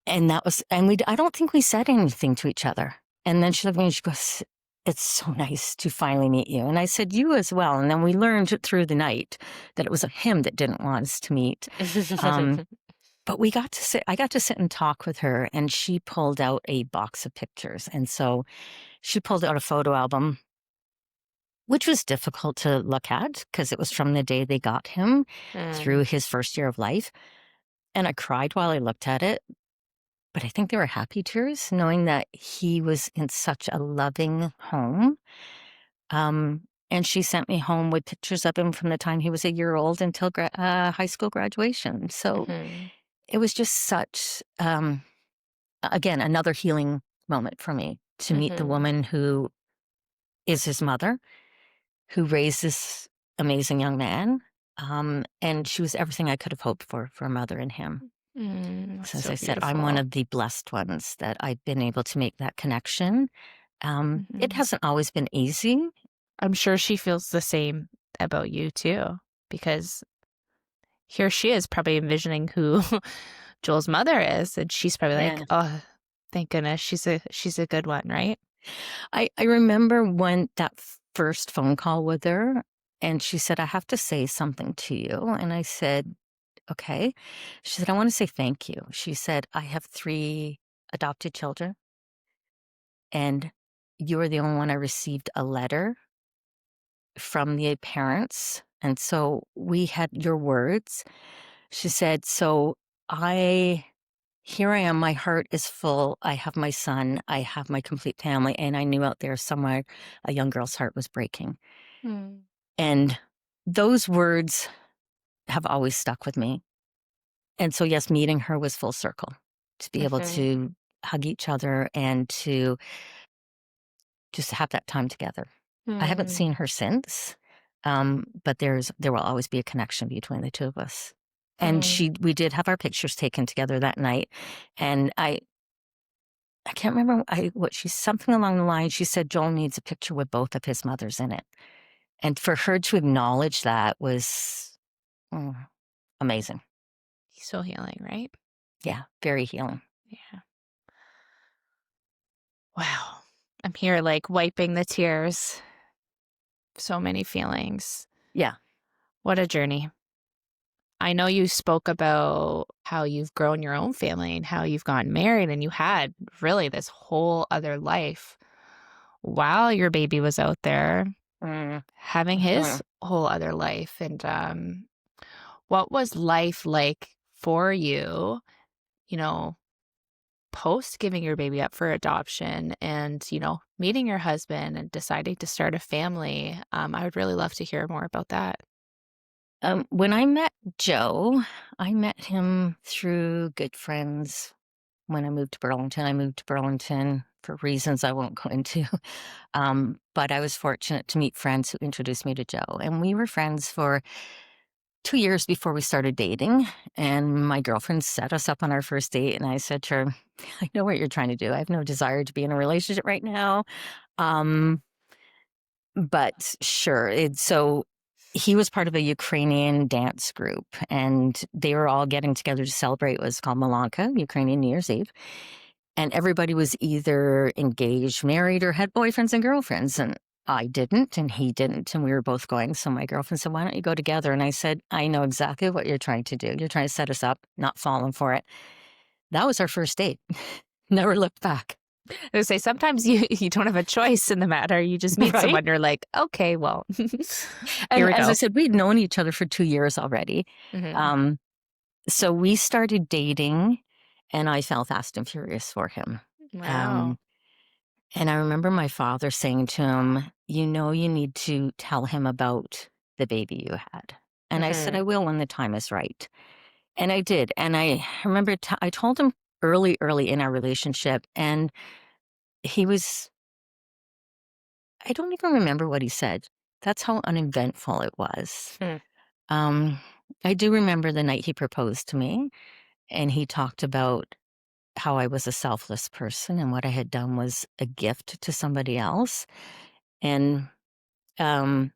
And I don't think we said anything to each other. And then she looked at me and she goes, it's so nice to finally meet you. And I said, you as well. And then we learned through the night that it was him that didn't want us to meet. But I got to sit and talk with her and she pulled out a box of pictures. And so she pulled out a photo album, which was difficult to look at because it was from the day they got him through Mm. his first year of life. And I cried while I looked at it. But I think they were happy tears, knowing that he was in such a loving home. And she sent me home with pictures of him from the time he was a year old until high school graduation. So Mhm. it was just such, again, another healing moment for me. to meet the woman who is his mother, who raised this amazing young man. And she was everything I could have hoped for a mother in him. That's So as so I said, I'm one beautiful. of the blessed ones that I've been able to make that connection. It Mhm. hasn't always been easy. I'm sure she feels the same about you too, because here she is probably envisioning who Joel's mother is, and she's probably like, Yeah. "Oh, thank goodness, she's a good one, right?" I remember when that first phone call with her, and she said, I have to say something to you. And I said, okay. She said, I want to say thank you. She said, I have 3 adopted children, and you're the only one I received a letter from the parents. And so we had your words. She said, so here I am, my heart is full. I have my son, I have my complete family. And I knew out there somewhere a young girl's heart was breaking. Mm. And those words have always stuck with me. And so, yes, meeting her was full circle to be able Mhm. to hug each other and to just have that time together. I haven't Mm. seen her since, but there will always be a connection between the two of us. And Mm. we did have our pictures taken together that night, and I can't remember what she's something along the line. She said Joel needs a picture with both of his mothers in it, and for her to acknowledge that was amazing. So healing, right? Yeah, very healing. Yeah. Wow. I'm here like wiping the tears. So many feelings. Yeah, What a journey. I know you spoke about how you've grown your own family and how you've gotten married, and you had really this whole other life while your baby was out there having mhm. his whole other life. And what was life like for you, you know, post giving your baby up for adoption and, meeting your husband and deciding to start a family? I would really love to hear more about that. When I met Joe, I met him through good friends. When I moved to Burlington, I moved to Burlington for reasons I won't go into. But I was fortunate to meet friends who introduced me to Joe. And we were friends for 2 years before we started dating. And my girlfriend set us up on our first date. And I said to her, I know what you're trying to do. I have no desire to be in a relationship right now. Um, but sure. So he was part of a Ukrainian dance group, and they were all getting together to celebrate what was called Malanka, Ukrainian New Year's Eve. And everybody was either engaged, married, or had boyfriends and girlfriends. And I didn't, and he didn't. And we were both going. So my girlfriend said, why don't you go together? And I said, I know exactly what you're trying to do. You're trying to set us up, not falling for it. That was our first date. Never looked back. I would say sometimes you don't have a choice in the matter. You just meet Right. someone, you're like, okay, well, here And we as I go. said, we'd known each other for 2 years already. Hmm. Um, so we started dating, and I fell fast and furious for him. Wow. Um, And I remember my father saying to him, you need to tell him about the baby you had. And I said, Hmm. I will when the time is right. And I did. And I remember I told him early in our relationship, and he was, I don't even remember what he said. That's how uneventful it was. Hmm. Um, I do remember the night he proposed to me, and he talked about how I was a selfless person and what I had done was a gift to somebody else. And um,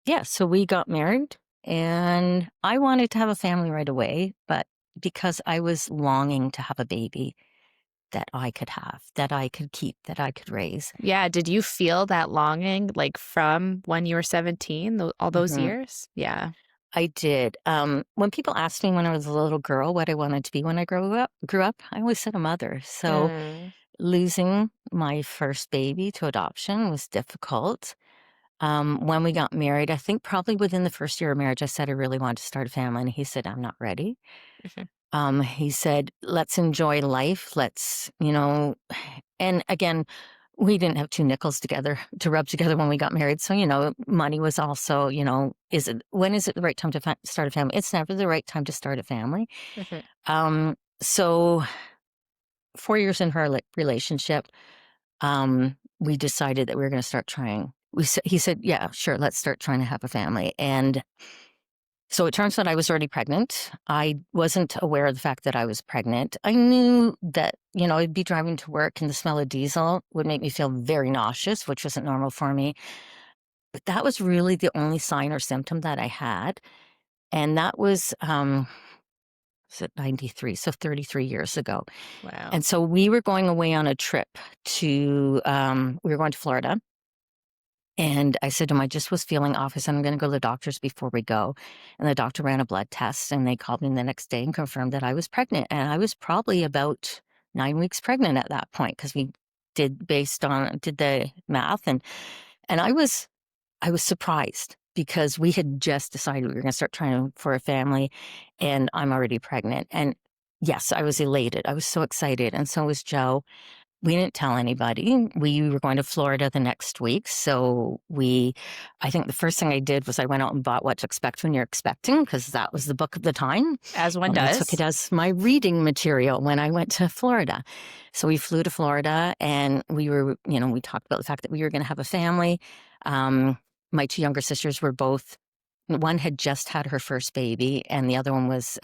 yeah, so we got married, and I wanted to have a family right away, but because I was longing to have a baby that I could have, that I could keep, that I could raise. Yeah. Did you feel that longing like from when you were 17, all those Hmm. years? Yeah. I did. When people asked me when I was a little girl what I wanted to be when I grew up, I always said a mother. So Mm. losing my first baby to adoption was difficult. When we got married, I think probably within the first year of marriage, I said I really wanted to start a family, and he said, I'm not ready. Mhm. He said, let's enjoy life. And again, we didn't have 2 nickels together to rub together when we got married. So, money was also, when is it the right time to start a family? It's never the right time to start a family. Mhm. So 4 years in her relationship, we decided that we were going to start trying. He said, yeah, sure, let's start trying to have a family. And so it turns out I was already pregnant. I wasn't aware of the fact that I was pregnant. I knew that, I'd be driving to work and the smell of diesel would make me feel very nauseous, which wasn't normal for me. But that was really the only sign or symptom that I had. And that was it 93, so 33 years ago. Wow. And so we were going away on a trip we were going to Florida. And I said to him, I just was feeling off. I said, I'm going to go to the doctor's before we go. And the doctor ran a blood test and they called me the next day and confirmed that I was pregnant. And I was probably about 9 weeks pregnant at that point because we did the math. And I was surprised because we had just decided we were going to start trying for a family and I'm already pregnant. And yes, I was elated. I was so excited. And so was Joe. We didn't tell anybody. We were going to Florida the next week. So I think the first thing I did was I went out and bought What to Expect When You're Expecting, because that was the book of the time. As one And does. I took it as my reading material when I went to Florida. So we flew to Florida and we talked about the fact that we were going to have a family. My two younger sisters were one had just had her first baby and the other one was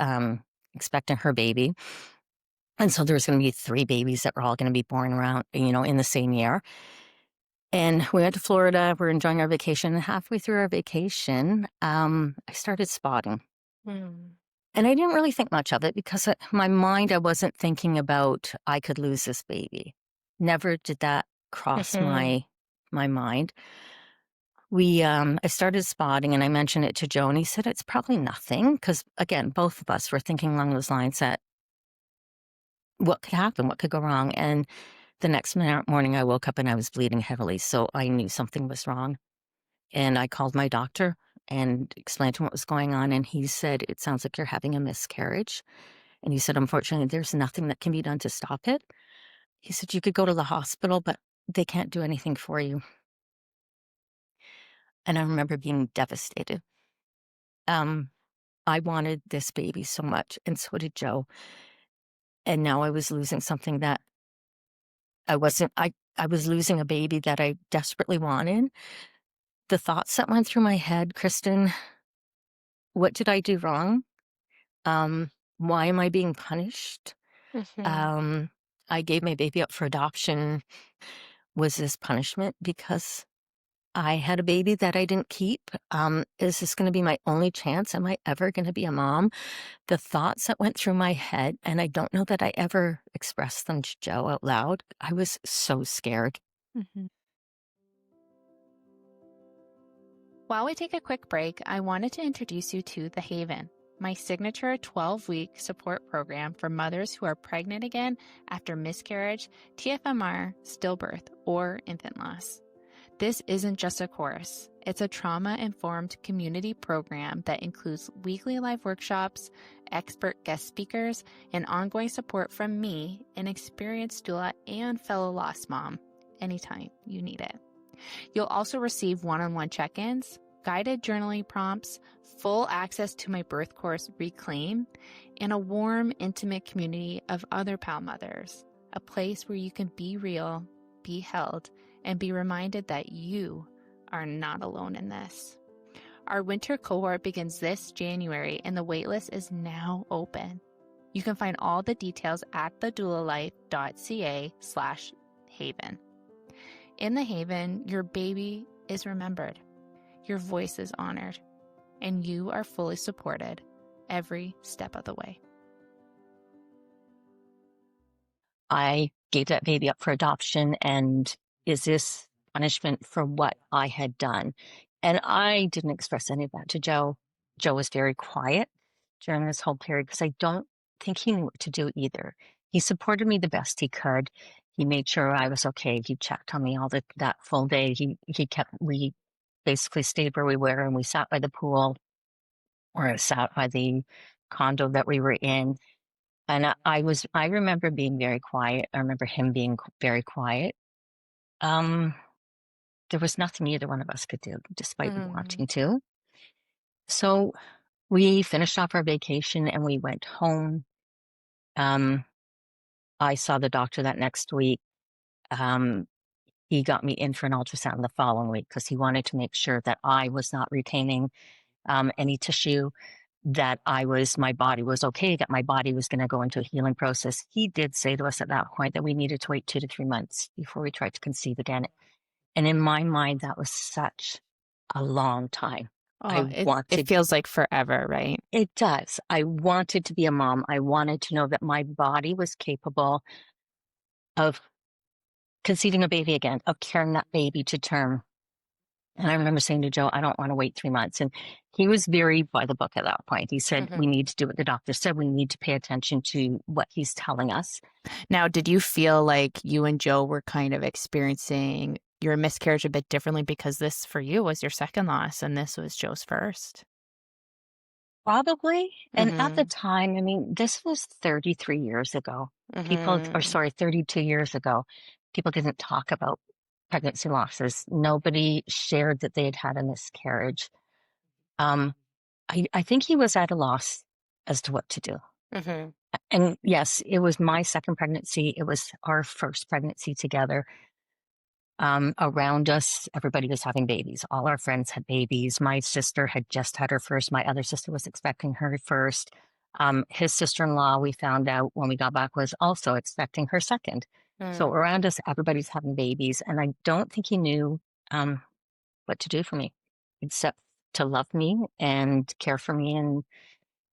expecting her baby. And so there's going to be 3 babies that were all going to be born around, in the same year. And we went to Florida. We're enjoying our vacation. And halfway through our vacation, I started spotting. Mm. And I didn't really think much of it because my mind, I wasn't thinking about I could lose this baby. Never did that cross my mind. I started spotting and I mentioned it to Joe and he said, it's probably nothing. Because again, both of us were thinking along those lines that what could happen? What could go wrong? And the next morning, I woke up and I was bleeding heavily. So I knew something was wrong. And I called my doctor and explained to him what was going on. And he said, it sounds like you're having a miscarriage. And he said, unfortunately, there's nothing that can be done to stop it. He said, you could go to the hospital, but they can't do anything for you. And I remember being devastated. I wanted this baby so much, and so did Joe. And now I was losing something that I wasn't, I was losing a baby that I desperately wanted. The thoughts that went through my head, Kristen, what did I do wrong? Why am I being punished? I gave my baby up for adoption. Was this punishment because I had a baby that I didn't keep? Is this going to be my only chance? Am I ever going to be a mom? The thoughts that went through my head, and I don't know that I ever expressed them to Joe out loud. I was so scared. While we take a quick break, I wanted to introduce you to The Haven, my signature 12-week support program for mothers who are pregnant again after miscarriage, TFMR, stillbirth, or infant loss. This isn't just a course. It's a trauma-informed community program that includes weekly live workshops, expert guest speakers, and ongoing support from me, an experienced doula and fellow lost mom, anytime you need it. You'll also receive one-on-one check-ins, guided journaling prompts, full access to my birth course, Reclaim, and a warm, intimate community of other pal mothers, a place where you can be real, be held, and be reminded that you are not alone in this. Our winter cohort begins this January, and the waitlist is now open. You can find all the details at thedoulalife.ca/haven. In the Haven, your baby is remembered, your voice is honored, and you are fully supported every step of the way. I gave that baby up for adoption, and is this punishment for what I had done? And I didn't express any of that to Joe. Joe was very quiet during this whole period because I don't think he knew what to do either. He supported me the best he could. He made sure I was okay. He checked on me that full day. We basically stayed where we were and we sat by the pool or sat by the condo that we were in. And I remember being very quiet. I remember him being very quiet. There was nothing either one of us could do, despite wanting to. So we finished off our vacation and we went home. I saw the doctor that next week. Um, he got me in for an ultrasound the following week because he wanted to make sure that I was not retaining any tissue, that my body was okay, that my body was going to go into a healing process. He did say to us at that point that we needed to wait 2 to 3 months before we tried to conceive again. And in my mind, that was such a long time. I Oh, it wanted, feels like forever, right? it does. I wanted to be a mom. I wanted to know that my body was capable of conceiving a baby again, of carrying that baby to term. And I remember saying to Joe, I don't want to wait 3 months. And he was very by the book at that point. He said, we Mhm. need to do what the doctor said. We need to pay attention to what he's telling us. Now, did you feel like you and Joe were kind of experiencing your miscarriage a bit differently because this for you was your second loss and this was Joe's first? Probably. And at the Mhm. time, I mean, this was 33 years ago. Mhm. 32 years ago. People didn't talk about pregnancy losses. Nobody shared that they had had a miscarriage. Um, I think he was at a loss as to what to do. Mhm. And yes, it was my second pregnancy. It was our first pregnancy together. Around us, everybody was having babies. All our friends had babies. My sister had just had her first. My other sister was expecting her first. His sister-in-law, we found out when we got back, was also expecting her second. So Mm. around us, everybody's having babies. And I don't think he knew um, what to do for me, except to love me and care for me. And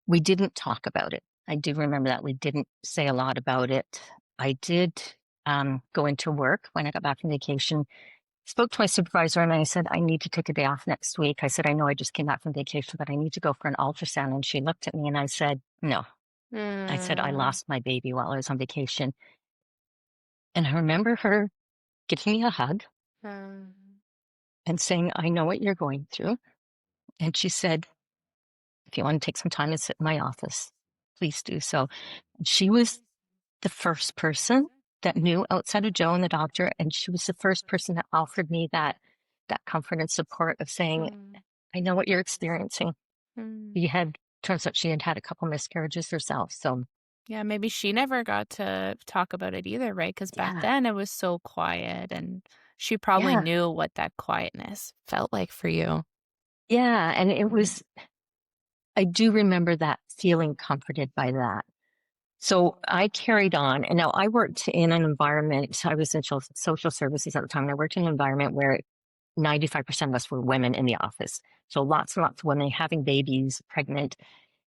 we didn't talk about it. I do remember that we didn't say a lot about it. I did go into work when I got back from vacation, spoke to my supervisor, and I said, I need to take a day off next week. I said, I know I just came back from vacation, but I need to go for an ultrasound. And she looked at me and I said, no. I said, I Mm. lost my baby while I was on vacation. And I remember her giving me a hug Mm. and saying, I know what you're going through. And she said, if you want to take some time and sit in my office, please do so. She was the first person that knew outside of Joe and the doctor, and she was the first person that offered me that comfort and support of saying, Mm. I know what you're experiencing. Mm. You had Turns out she had had a couple miscarriages herself. So Yeah, maybe she never got to talk about it either, right? Because back yeah, then it was so quiet and she probably yeah, knew what that quietness felt like for you. yeah. And it Mhm. was, I do remember that feeling comforted by that. So I carried on. And now I worked in an environment, I was in social services at the time, and I worked in an environment where 95% of us were women in the office. So lots and lots of women having babies, pregnant.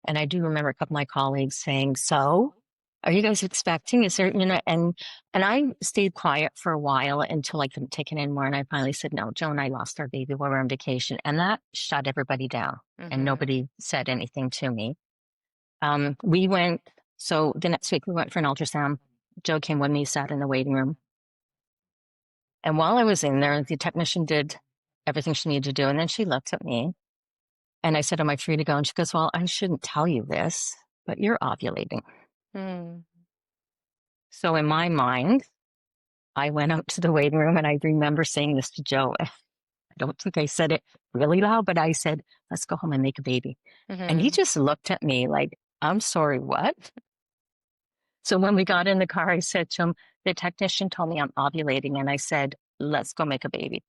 And I do remember a couple of my colleagues saying, so are you guys expecting? Is there, and I stayed quiet for a while until I couldn't take it anymore. And I finally said, no, Joe and I lost our baby while we were on vacation. And that shut everybody down and Mhm. nobody said anything to me. We went, so the next week we went for an ultrasound. Joe came with me, sat in the waiting room. And while I was in there, the technician did everything she needed to do. And then she looked at me and I said, am I free to go? And she goes, well, I shouldn't tell you this, but you're ovulating. Mm. So in my mind, I went out to the waiting room and I remember saying this to Joe. I don't think I said it really loud, but I said, let's go home and make a baby. And he Mhm. just looked at me like, I'm sorry, what? So when we got in the car, I said to him, the technician told me I'm ovulating. And I said, let's go make a baby.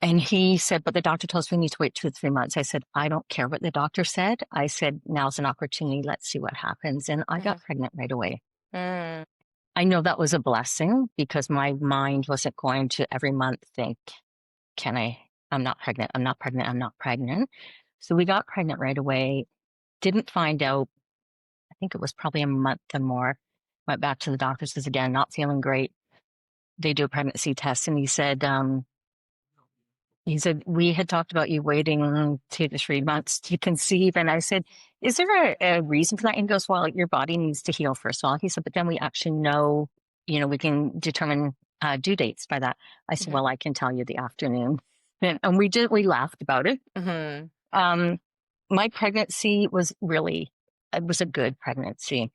And he said, but the doctor told us we need to wait 2 to 3 months. I said, I don't care what the doctor said. I said, now's an opportunity. Let's see what happens. And I got Mhm. pregnant right away. Mm. I know that was a blessing because my mind wasn't going to every month think, can I, I'm not pregnant. I'm not pregnant. I'm not pregnant. So we got pregnant right away. Didn't find out. I think it was probably a month and more. Went back to the doctors because again, not feeling great. They do a pregnancy test and he said, we had talked about you waiting 2 to 3 months to conceive. And I said, is there a reason for that? And he goes, well, your body needs to heal first of all. He said, but then we actually know, we can determine due dates by that. I said, Mhm. well, I can tell you the afternoon. And we laughed about it. Mhm. Um, my pregnancy it was a good pregnancy.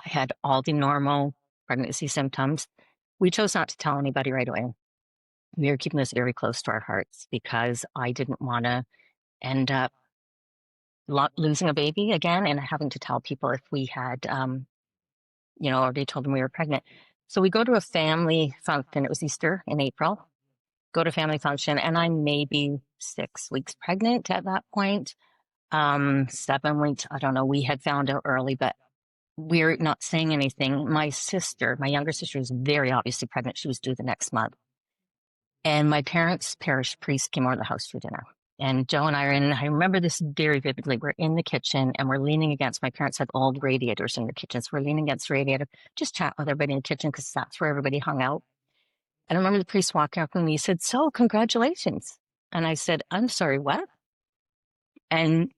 I had all the normal pregnancy symptoms. We chose not to tell anybody right away. We were keeping this very close to our hearts because I didn't want to end up losing a baby again and having to tell people if we had already told them we were pregnant. So we go to a family function. It was Easter in April. Go to family function, and I'm maybe 6 weeks pregnant at that point. 7 weeks, I don't know. We had found out early, but we're not saying anything. My sister, my younger sister, was very obviously pregnant. She was due the next month. And my parents' parish priest came over to the house for dinner. And Joe and I are in, I remember this very vividly. We're in the kitchen and we're leaning against, my parents had old radiators in the kitchen. So we're leaning against the radiator, just chat with everybody in the kitchen because that's where everybody hung out. And I remember the priest walking up to me. He said, "So, congratulations." And I said, "I'm sorry, what?" And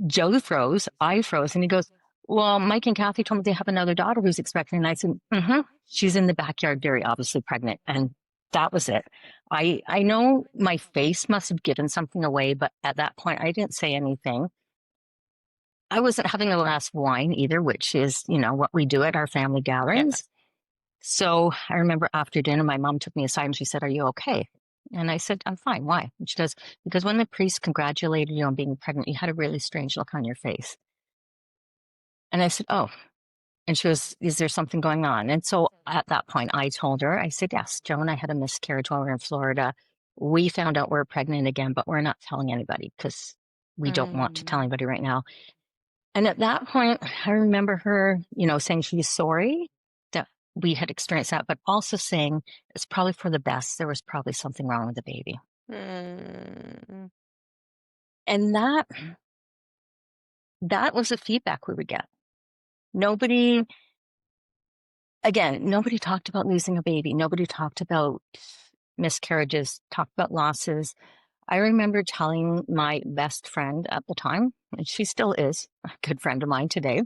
Joe froze, I froze, and he goes, "Well, Mike and Kathy told me they have another daughter who's expecting." And I said, "She's in the backyard, very obviously pregnant." And that was it. I know my face must have given something away, but at that point, I didn't say anything. I wasn't having a glass of wine either, which is, what we do at our family gatherings. Yes. So I remember after dinner, my mom took me aside and she said, "Are you okay?" And I said, "I'm fine. Why?" And she goes, "Because when the priest congratulated you on being pregnant, you had a really strange look on your face." And I said, "Oh." And she goes, "Is there something going on?" And so at that point, I told her, I said, "Yes, Joe and I had a miscarriage while we were in Florida. We found out we're pregnant again, but we're not telling anybody because we don't want to tell anybody right now." And at that point, I remember her, saying she's sorry that we had experienced that, but also saying it's probably for the best. There was probably something wrong with the baby. Mm. And that was the feedback we would get. Nobody talked about losing a baby. Nobody talked about miscarriages, talked about losses. I remember telling my best friend at the time, and she still is a good friend of mine today,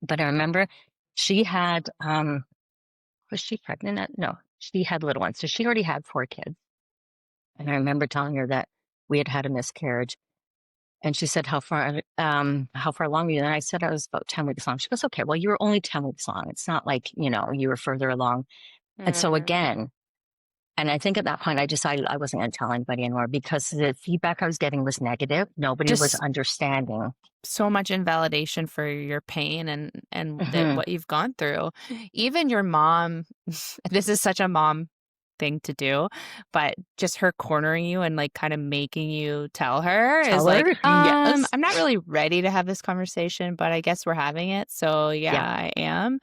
but I remember she had, was she pregnant? No, she had little ones. So she already had 4 kids. And I remember telling her that we had had a miscarriage. And she said, how far along were you? And I said, I was about 10 weeks long. She goes, "Okay, well, you were only 10 weeks long. It's not like, you were further along." And so again, and I think at that point I decided I wasn't going to tell anybody anymore because the feedback I was getting was negative. Nobody was Just understanding. so much invalidation for your pain and what you've gone through. Even your mom, this is such a mom thing to do, but just her cornering you and like kind of making you tell her is Tell her, like, yes. I'm not really ready to have this conversation, but I guess we're having it. So yeah, Yeah, I am.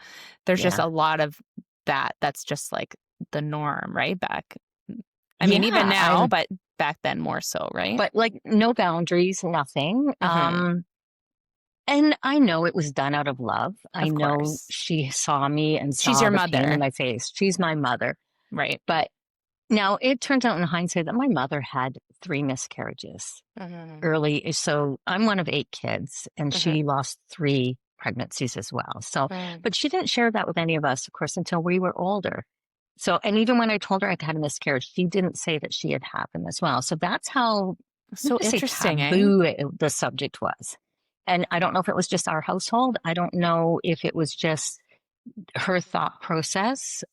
There's just yeah. a lot of that's just like the norm, right? I mean, even Yeah, now, but back then more so, right? but like no boundaries, nothing. Mm-hmm. And I know it was done out of love. I Of know course. she saw me and She's saw your the pain in mother, my face. She's my mother. right? But now it turns out in hindsight that my mother had 3 miscarriages Mm-hmm. early. So I'm one of 8 kids, and Mm-hmm. she lost 3 pregnancies as well. So, Mm. but she didn't share that with any of us, of course, until we were older. So, and even when I told her I had a miscarriage, she didn't say that she had had them as well. So that's how, I'm So going to say interesting, eh? taboo the subject was. And I don't know if it was just our household. I don't know if it was just her thought process.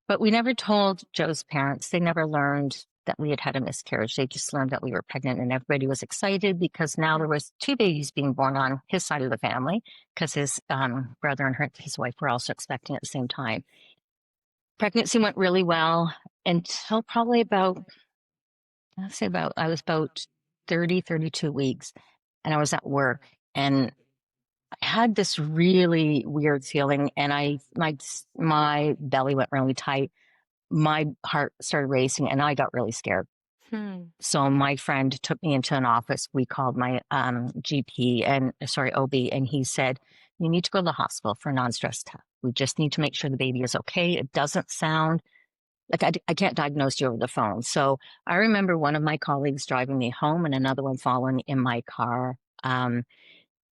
But we never told Joe's parents. They never learned that we had had a miscarriage. They just learned that we were pregnant, and everybody was excited because now there was 2 babies being born on his side of the family because his brother and his wife were also expecting at the same time. Pregnancy went really well until probably I was about 30, 32 weeks, and I was at work, and I had this really weird feeling, and my belly went really tight. My heart started racing, and I got really scared. Hmm. So my friend took me into an office. We called my GP and OB, and he said, "You need to go to the hospital for a non-stress test. We just need to make sure the baby is okay. It doesn't sound like I can't diagnose you over the phone." So I remember one of my colleagues driving me home and another one following in my car.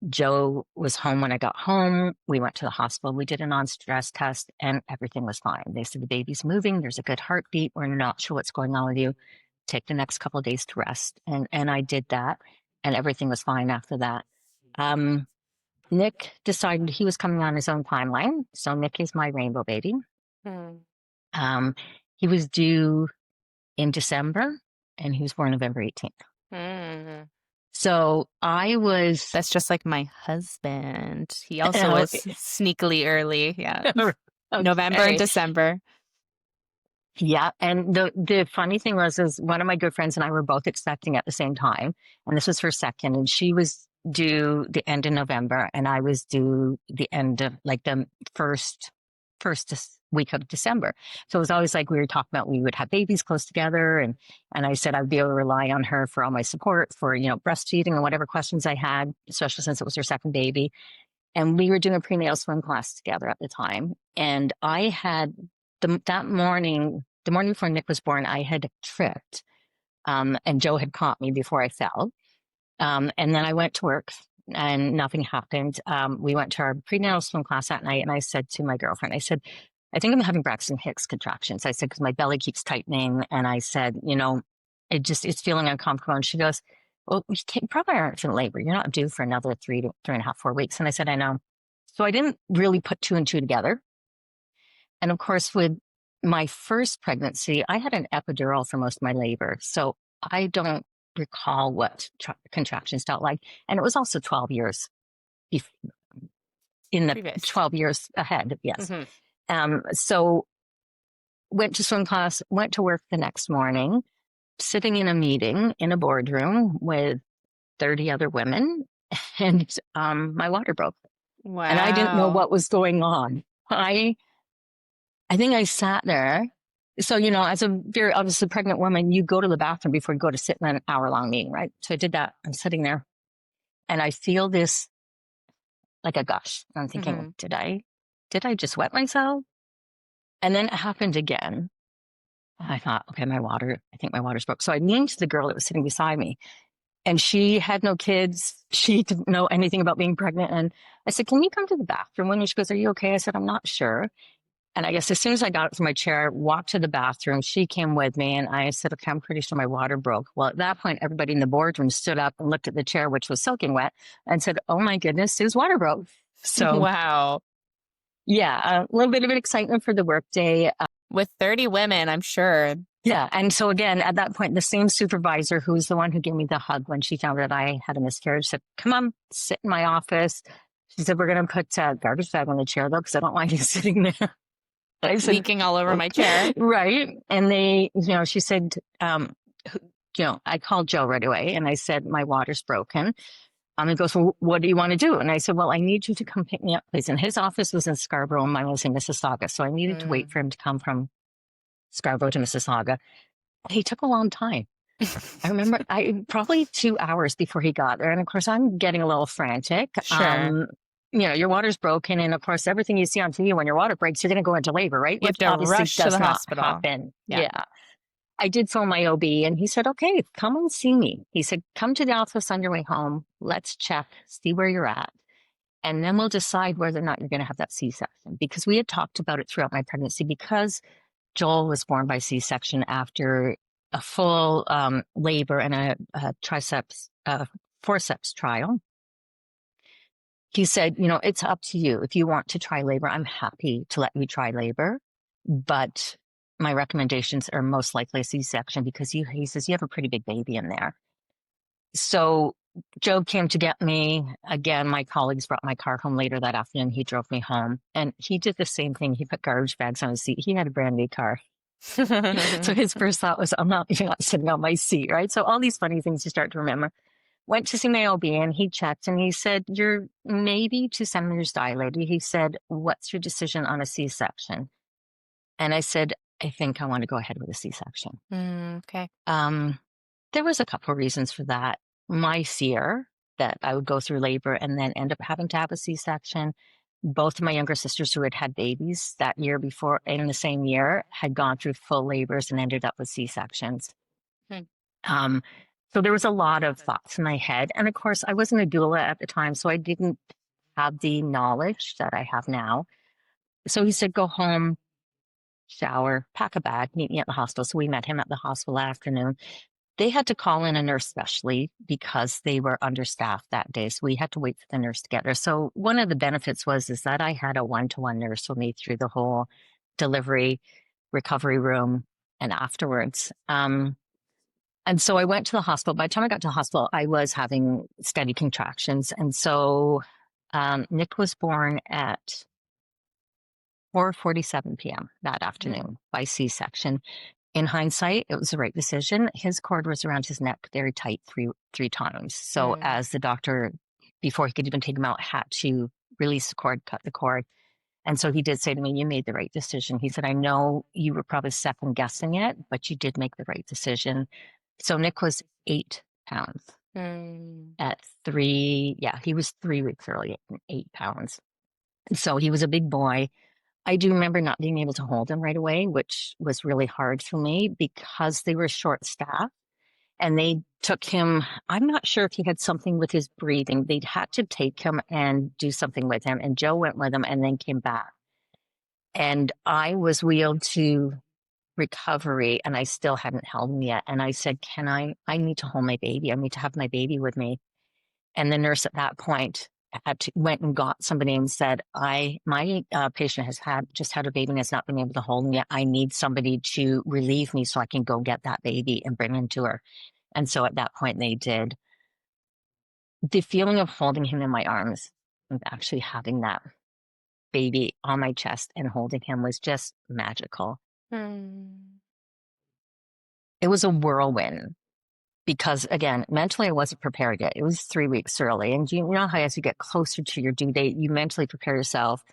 Joe was home when I got home. We went to the hospital. We did a non-stress test and everything was fine. They said the baby's moving. There's a good heartbeat. We're not sure what's going on with you. Take the next couple of days to rest. And I did that and everything was fine after that. Um, Nick decided he was coming on his own timeline. So Nick is my rainbow baby. Hmm. Um, he was due in December and he was born November 18th. Hmm. So I was, That's just like my husband. He also oh, was sneakily early. Yeah. November and okay. December. Yeah. And the funny thing was, is one of my good friends and I were both expecting at the same time. And this was her second, and she was due the end of November, and I was due the end of like the week of December. So it was always like we were talking about we would have babies close together, and I said I'd be able to rely on her for all my support for, breastfeeding and whatever questions I had, especially since it was her second baby. And we were doing a prenatal swim class together at the time. And I had that morning, the morning before Nick was born, I had tripped. And Joe had caught me before I fell. And then I went to work and nothing happened. We went to our prenatal swim class that night, and I said to my girlfriend, I said, I think I'm having Braxton Hicks contractions. I said, because my belly keeps tightening. And I said, it's feeling uncomfortable. And she goes, well, you probably aren't in labor. You're not due for another 3.5, 4 weeks. And I said, I know. So I didn't really put two and two together. And of course, with my first pregnancy, I had an epidural for most of my labor. So I don't recall what contractions felt like. And it was also 12 years in the Previous. 12 years ahead. Yes. Mm-hmm. So went to swim class, went to work the next morning, sitting in a meeting in a boardroom with 30 other women, and my water broke. Wow. And I didn't know what was going on. I think I sat there. So, as a very obviously pregnant woman, you go to the bathroom before you go to sit in an hour-long meeting, right? So I did that. I'm sitting there and I feel this like a gush. I'm thinking, did I just wet myself? And then it happened again. I thought, okay, I think my water's broke. So I leaned to the girl that was sitting beside me, and she had no kids. She didn't know anything about being pregnant. And I said, can you come to the bathroom with me? She goes, are you okay? I said, I'm not sure. And I guess as soon as I got up from my chair, walked to the bathroom, she came with me, and I said, okay, I'm pretty sure my water broke. Well, at that point, everybody in the boardroom stood up and looked at the chair, which was soaking wet, and said, oh my goodness, Sue's water broke. So Wow. yeah, a little bit of an excitement for the workday. With 30 women, I'm sure. Yeah. And so again, at that point, the same supervisor who was the one who gave me the hug when she found that I had a miscarriage said, come on, sit in my office. She said, we're going to put a garbage bag on the chair though, because I don't want you sitting there. I said, Leaking all over my chair. right. And she said, I called Joe right away and I said, my water's broken. He goes, well, what do you want to do? And I said, well, I need you to come pick me up, please. And his office was in Scarborough and mine was in Mississauga. So I needed to wait for him to come from Scarborough to Mississauga. He took a long time. I remember probably 2 hours before he got there. And of course, I'm getting a little frantic. Sure. Your water's broken. And of course, everything you see on TV, when your water breaks, you're going to go into labor, right? You have Which to obviously rush to does the not hospital. happen. Yeah. I did phone my OB and he said, okay, come and see me. He said, come to the office on your way home. Let's check, see where you're at. And then we'll decide whether or not you're going to have that C-section, because we had talked about it throughout my pregnancy. Because Joel was born by C-section after a full labor and a forceps trial. He said, it's up to you. If you want to try labor, I'm happy to let you try labor. But my recommendations are most likely a C-section, because he says, you have a pretty big baby in there. So Joe came to get me. Again, my colleagues brought my car home later that afternoon. He drove me home and he did the same thing. He put garbage bags on his seat. He had a brand new car. So his first thought was, you're not sitting on my seat, right? So all these funny things you start to remember. Went to see my OB and he checked and he said, you're maybe 2 centimeters dilated. He said, what's your decision on a C-section? And I said, I think I want to go ahead with a C-section. Okay. There was a couple of reasons for that. My fear that I would go through labor and then end up having to have a C-section. Both of my younger sisters who had had babies that year before, in the same year, had gone through full labors and ended up with C-sections. So there was a lot of thoughts in my head. And of course, I wasn't a doula at the time, so I didn't have the knowledge that I have now. So he said, go home, shower, pack a bag, meet me at the hospital. So we met him at the hospital that afternoon. They had to call in a nurse specially because they were understaffed that day. So we had to wait for the nurse to get there. So one of the benefits is that I had a one-to-one nurse with me through the whole delivery, recovery room, and afterwards. And so I went to the hospital. By the time I got to the hospital, I was having steady contractions. And so Nick was born at 4:47 p.m. that Mm. afternoon by C-section. In hindsight, it was the right decision. His cord was around his neck very tight three times. So Mm. as the doctor, before he could even take him out, had to release the cord, cut the cord. And so he did say to me, "You made the right decision." He said, "I know you were probably second guessing it, but you did make the right decision." So Nick was 8 pounds Mm. at three. Yeah, he was 3 weeks early, 8 pounds. So he was a big boy. I do remember not being able to hold him right away, which was really hard for me because they were short staffed and they took him. I'm not sure if he had something with his breathing. They'd had to take him and do something with him. And Joe went with him and then came back. And I was wheeled to recovery and I still hadn't held him yet. And I said, I need to hold my baby. I need to have my baby with me. And the nurse at that point went and got somebody and said, my patient has just had a baby and has not been able to hold him yet. I need somebody to relieve me so I can go get that baby and bring him to her. And so at that point they did. The feeling of holding him in my arms, of actually having that baby on my chest and holding him was just magical. Mm. It was a whirlwind because, again, mentally I wasn't prepared yet. It was 3 weeks early. And you know how as you get closer to your due date, you mentally prepare yourself.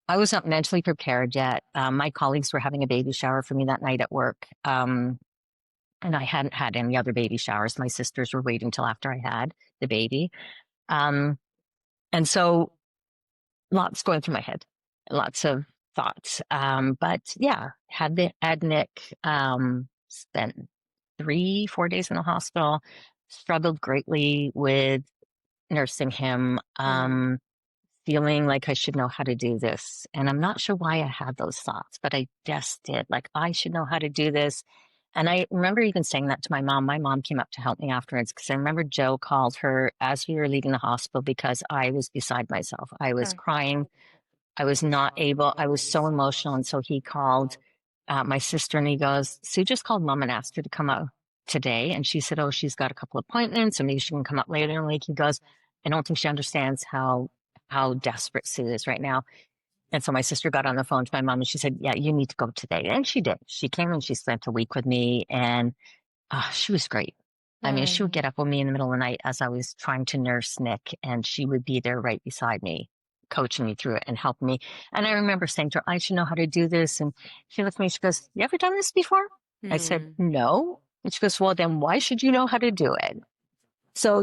I was not mentally prepared yet. My colleagues were having a baby shower for me that night at work. And I hadn't had any other baby showers. My sisters were waiting till after I had the baby. Um, and so lots going through my head, lots of thoughts. But yeah, had Nick, spent 3, 4 days in the hospital, struggled greatly with nursing him, Mm. feeling like I should know how to do this. And I'm not sure why I had those thoughts, but I just did. Like, I should know how to do this. And I remember even saying that to my mom. My mom came up to help me afterwards because I remember Joe called her as we were leaving the hospital because I was beside myself. I was Mm. crying. I was not able, I was so emotional. And so he called my sister and he goes, "Sue just called mom and asked her to come out today." And she said, "Oh, she's got a couple appointments, so maybe she can come up later in the week." He goes, "I don't think she understands how desperate Sue is right now." And so my sister got on the phone to my mom and she said, "Yeah, you need to go today." And she did. She came and she spent a week with me and she was great. I mean, she would Mm. get up with me in the middle of the night as I was trying to nurse Nick, and she would be there right beside me, coaching me through it and helping me. And I remember saying to her, "I should know how to do this." And she looked at me, she goes, "You ever done this before?" I said, Mm. "No." And she goes, "Well, then why should you know how to do it?" So,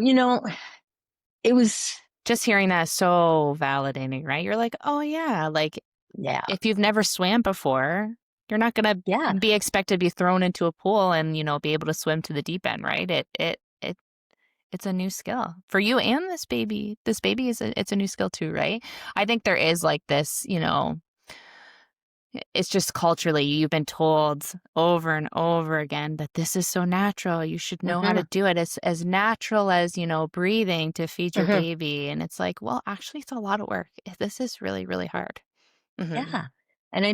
it was, Just hearing that is so validating, right? You're like, oh yeah, like yeah, if you've never swam before, you're not gonna yeah, be expected to be thrown into a pool and, be able to swim to the deep end, right? It's a new skill for you and this baby. This baby it's a new skill too, right? I think there is like this, it's just culturally you've been told over and over again that this is so natural. You should know how to hmm do it. It's as natural as, breathing to feed your hmm baby. And it's like, well, actually, it's a lot of work. This is really, really hard. Mm-hmm. yeah. And I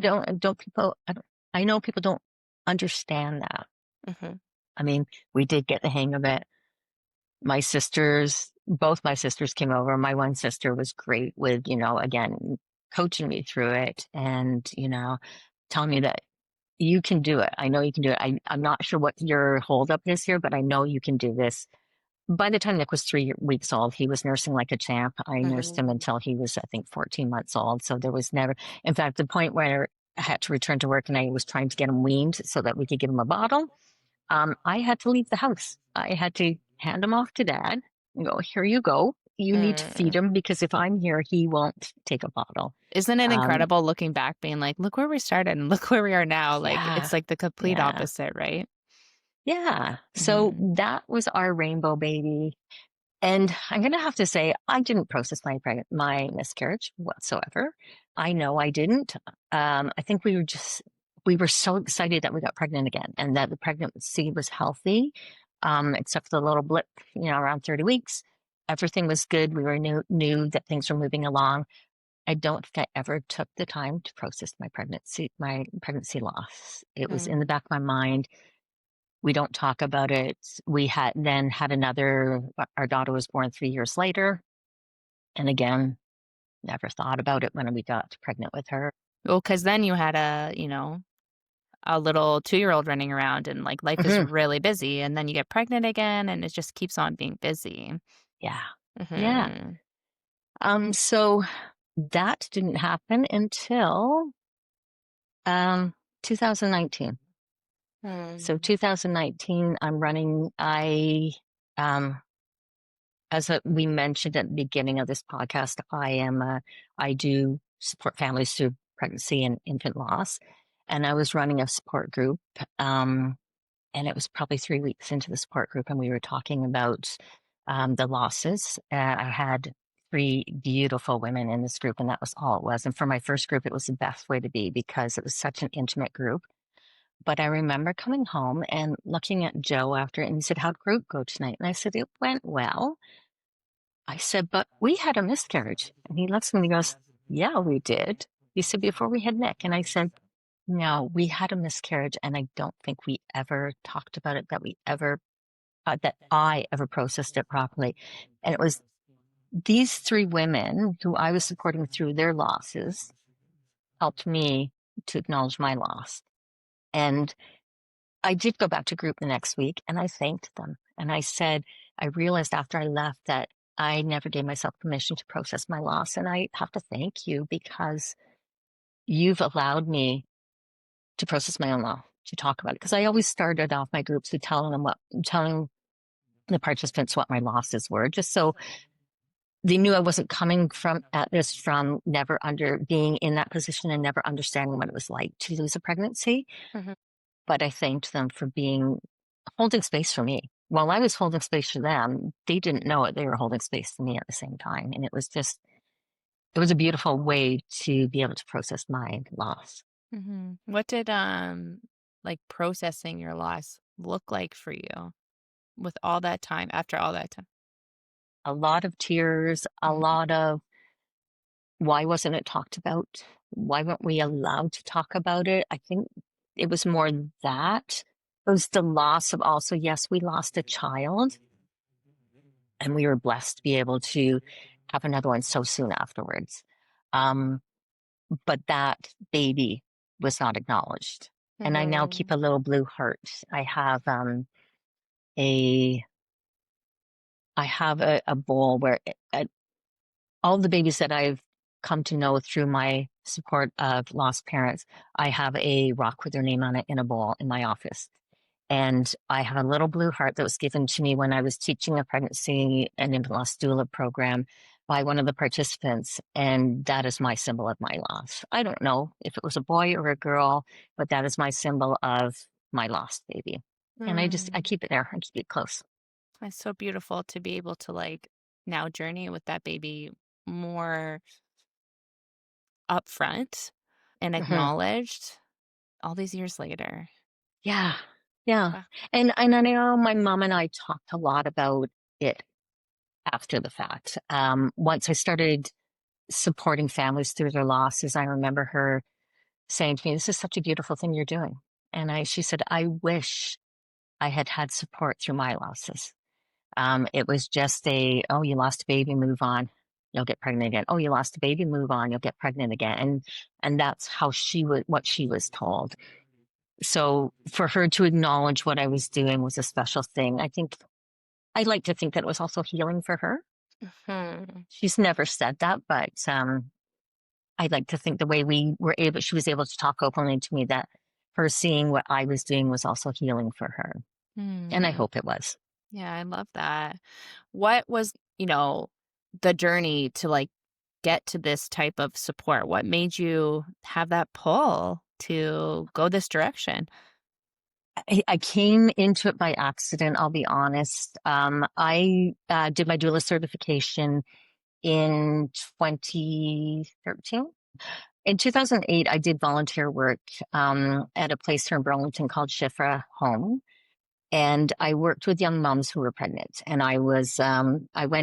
know people don't understand that. Mm-hmm. I mean, we did get the hang of it. Both my sisters came over. My one sister was great with, again, coaching me through it and, telling me that you can do it. I know you can do it. I'm not sure what your holdup is here, but I know you can do this. By the time Nick was 3 weeks old, he was nursing like a champ. I nursed him Mm-hmm. until he was, I think, 14 months old. So there was never, in fact, the point where I had to return to work and I was trying to get him weaned so that we could give him a bottle. I had to leave the house. I had to hand him off to dad and go, "Here you go. You need to feed Mm. him because if I'm here, he won't take a bottle." Isn't it Um, incredible looking back, being like, look where we started and look where we are now? Like, yeah, it's like the complete yeah, opposite, right? yeah. So Mm-hmm. that was our rainbow baby. And I'm going to have to say, I didn't process my miscarriage whatsoever. I know I didn't. I think we were so excited that we got pregnant again and that the pregnancy was healthy, except for the little blip, around 30 weeks. Everything was good. We knew that things were moving along. I don't think I ever took the time to process my pregnancy loss. It was in the back of my mind. We don't talk about it. We had then had another, our daughter was born 3 years later. And again, never thought about it when we got pregnant with her. Well, because then you had a little 2-year-old running around and like life is Mhm. really busy and then you get pregnant again and it just keeps on being busy. Yeah. Yeah. Mhm. So that didn't happen until 2019. So Mm. 2019, I'm running, um, we mentioned at the beginning of this podcast, I do support families through pregnancy and infant loss. And I was running a support group. And it was probably 3 weeks into the support group, and we were talking about the losses. I had three beautiful women in this group, and that was all it was. And for my first group, it was the best way to be because it was such an intimate group. But I remember coming home and looking at Joe after, and he said, "How'd group go tonight?" And I said, "It went well." I said, "But we had a miscarriage." And he looks at me and he goes, "Yeah, we did." He said, "Before we had Nick." And I said, "No, we had a miscarriage, and I don't think we ever talked about it, that I ever processed it properly." And it was these three women who I was supporting through their losses helped me to acknowledge my loss. And I did go back to group the next week and I thanked them. And I said, I realized after I left that I never gave myself permission to process my loss. And I have to thank you because you've allowed me to process my own loss, to talk about it. Because I always started off my groups with telling the participants what my losses were, just so they knew I wasn't coming from at this from never under being in that position and never understanding what it was like to lose a pregnancy. Mhm. But I thanked them for being holding space for me. While I was holding space for them, they didn't know it. They were holding space for me at the same time. And it was a beautiful way to be able to process my loss. Mhm. What did like processing your loss look like for you with all that time after all that time? A lot of tears, a Mhm. lot of why wasn't it talked about? Why weren't we allowed to talk about it? I think it was more that. It was the loss of also, yes, we lost a child and we were blessed to be able to have another one so soon afterwards. Um, but that baby was not acknowledged. And I now keep Mhm. a little blue heart. A, I have a bowl where all the babies that I've come to know through my support of lost parents, I have a rock with their name on it in a bowl in my office. And I have a little blue heart that was given to me when I was teaching a pregnancy and infant loss doula program by one of the participants. And that is my symbol of my loss. I don't know if it was a boy or a girl, but that is my symbol of my lost baby. And I Mm. keep it there. I keep it close. It's so beautiful to be able to like now journey with that baby more upfront and Hmm. acknowledged all these years later. Yeah. Yeah. Wow. And I know my mom and I talked a lot about it after the fact. Once I started supporting families through their losses, I remember her saying to me, "This is such a beautiful thing you're doing." She said, "I wish I had had support through my losses." It was just oh, you lost a baby, move on. You'll get pregnant again. Oh, you lost a baby, move on. You'll get pregnant again. And that's how what she was told. So for her to acknowledge what I was doing was a special thing. I'd like to think that it was also healing for her. Mhm. She's never said that, but I'd like to think the way she was able to talk openly to me that her seeing what I was doing was also healing for her. And I Hmm. hope it was. Yeah, I love that. What was, the journey to like get to this type of support? What made you have that pull to go this direction? I came into it by accident, I'll be honest. I did my doula certification in 2013. In 2008, I did volunteer work at a place here in Burlington called Shifra Home. And I worked with young moms who were pregnant. And I went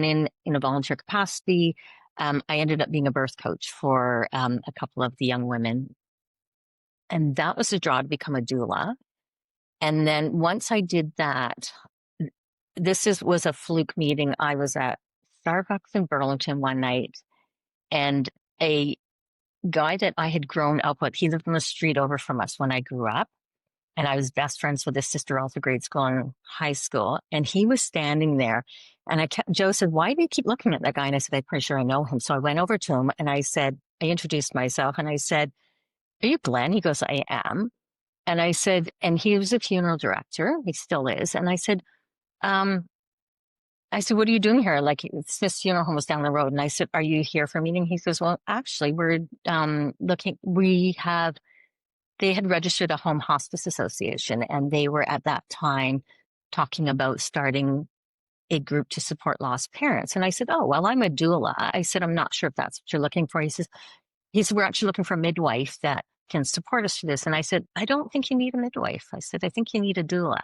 in a volunteer capacity. I ended up being a birth coach for a couple of the young women. And that was a draw to become a doula. And then once I did that, was a fluke meeting. I was at Starbucks in Burlington one night, and a guy that I had grown up with, he lived on the street over from us when I grew up. And I was best friends with his sister all through grade school and high school. And he was standing there. And Joe said, "Why do you keep looking at that guy?" And I said, "I'm pretty sure I know him." So I went over to him and I introduced myself and I said, "Are you Glenn?" He goes, "I am." And I said, and he was a funeral director. He still is. And um, I said, "What are you doing here?" Like, this funeral home was down the road. And I said, "Are you here for a meeting?" He goes, "Well, actually, we're they had registered a home hospice association, and they were at that time talking about starting a group to support lost parents." And I said, "Oh, well, I'm a doula." I said, "I'm not sure if that's what you're looking for." He said, "We're actually looking for a midwife that can support us for this." And I said, "I don't think you need a midwife." I said, "I think you need a doula."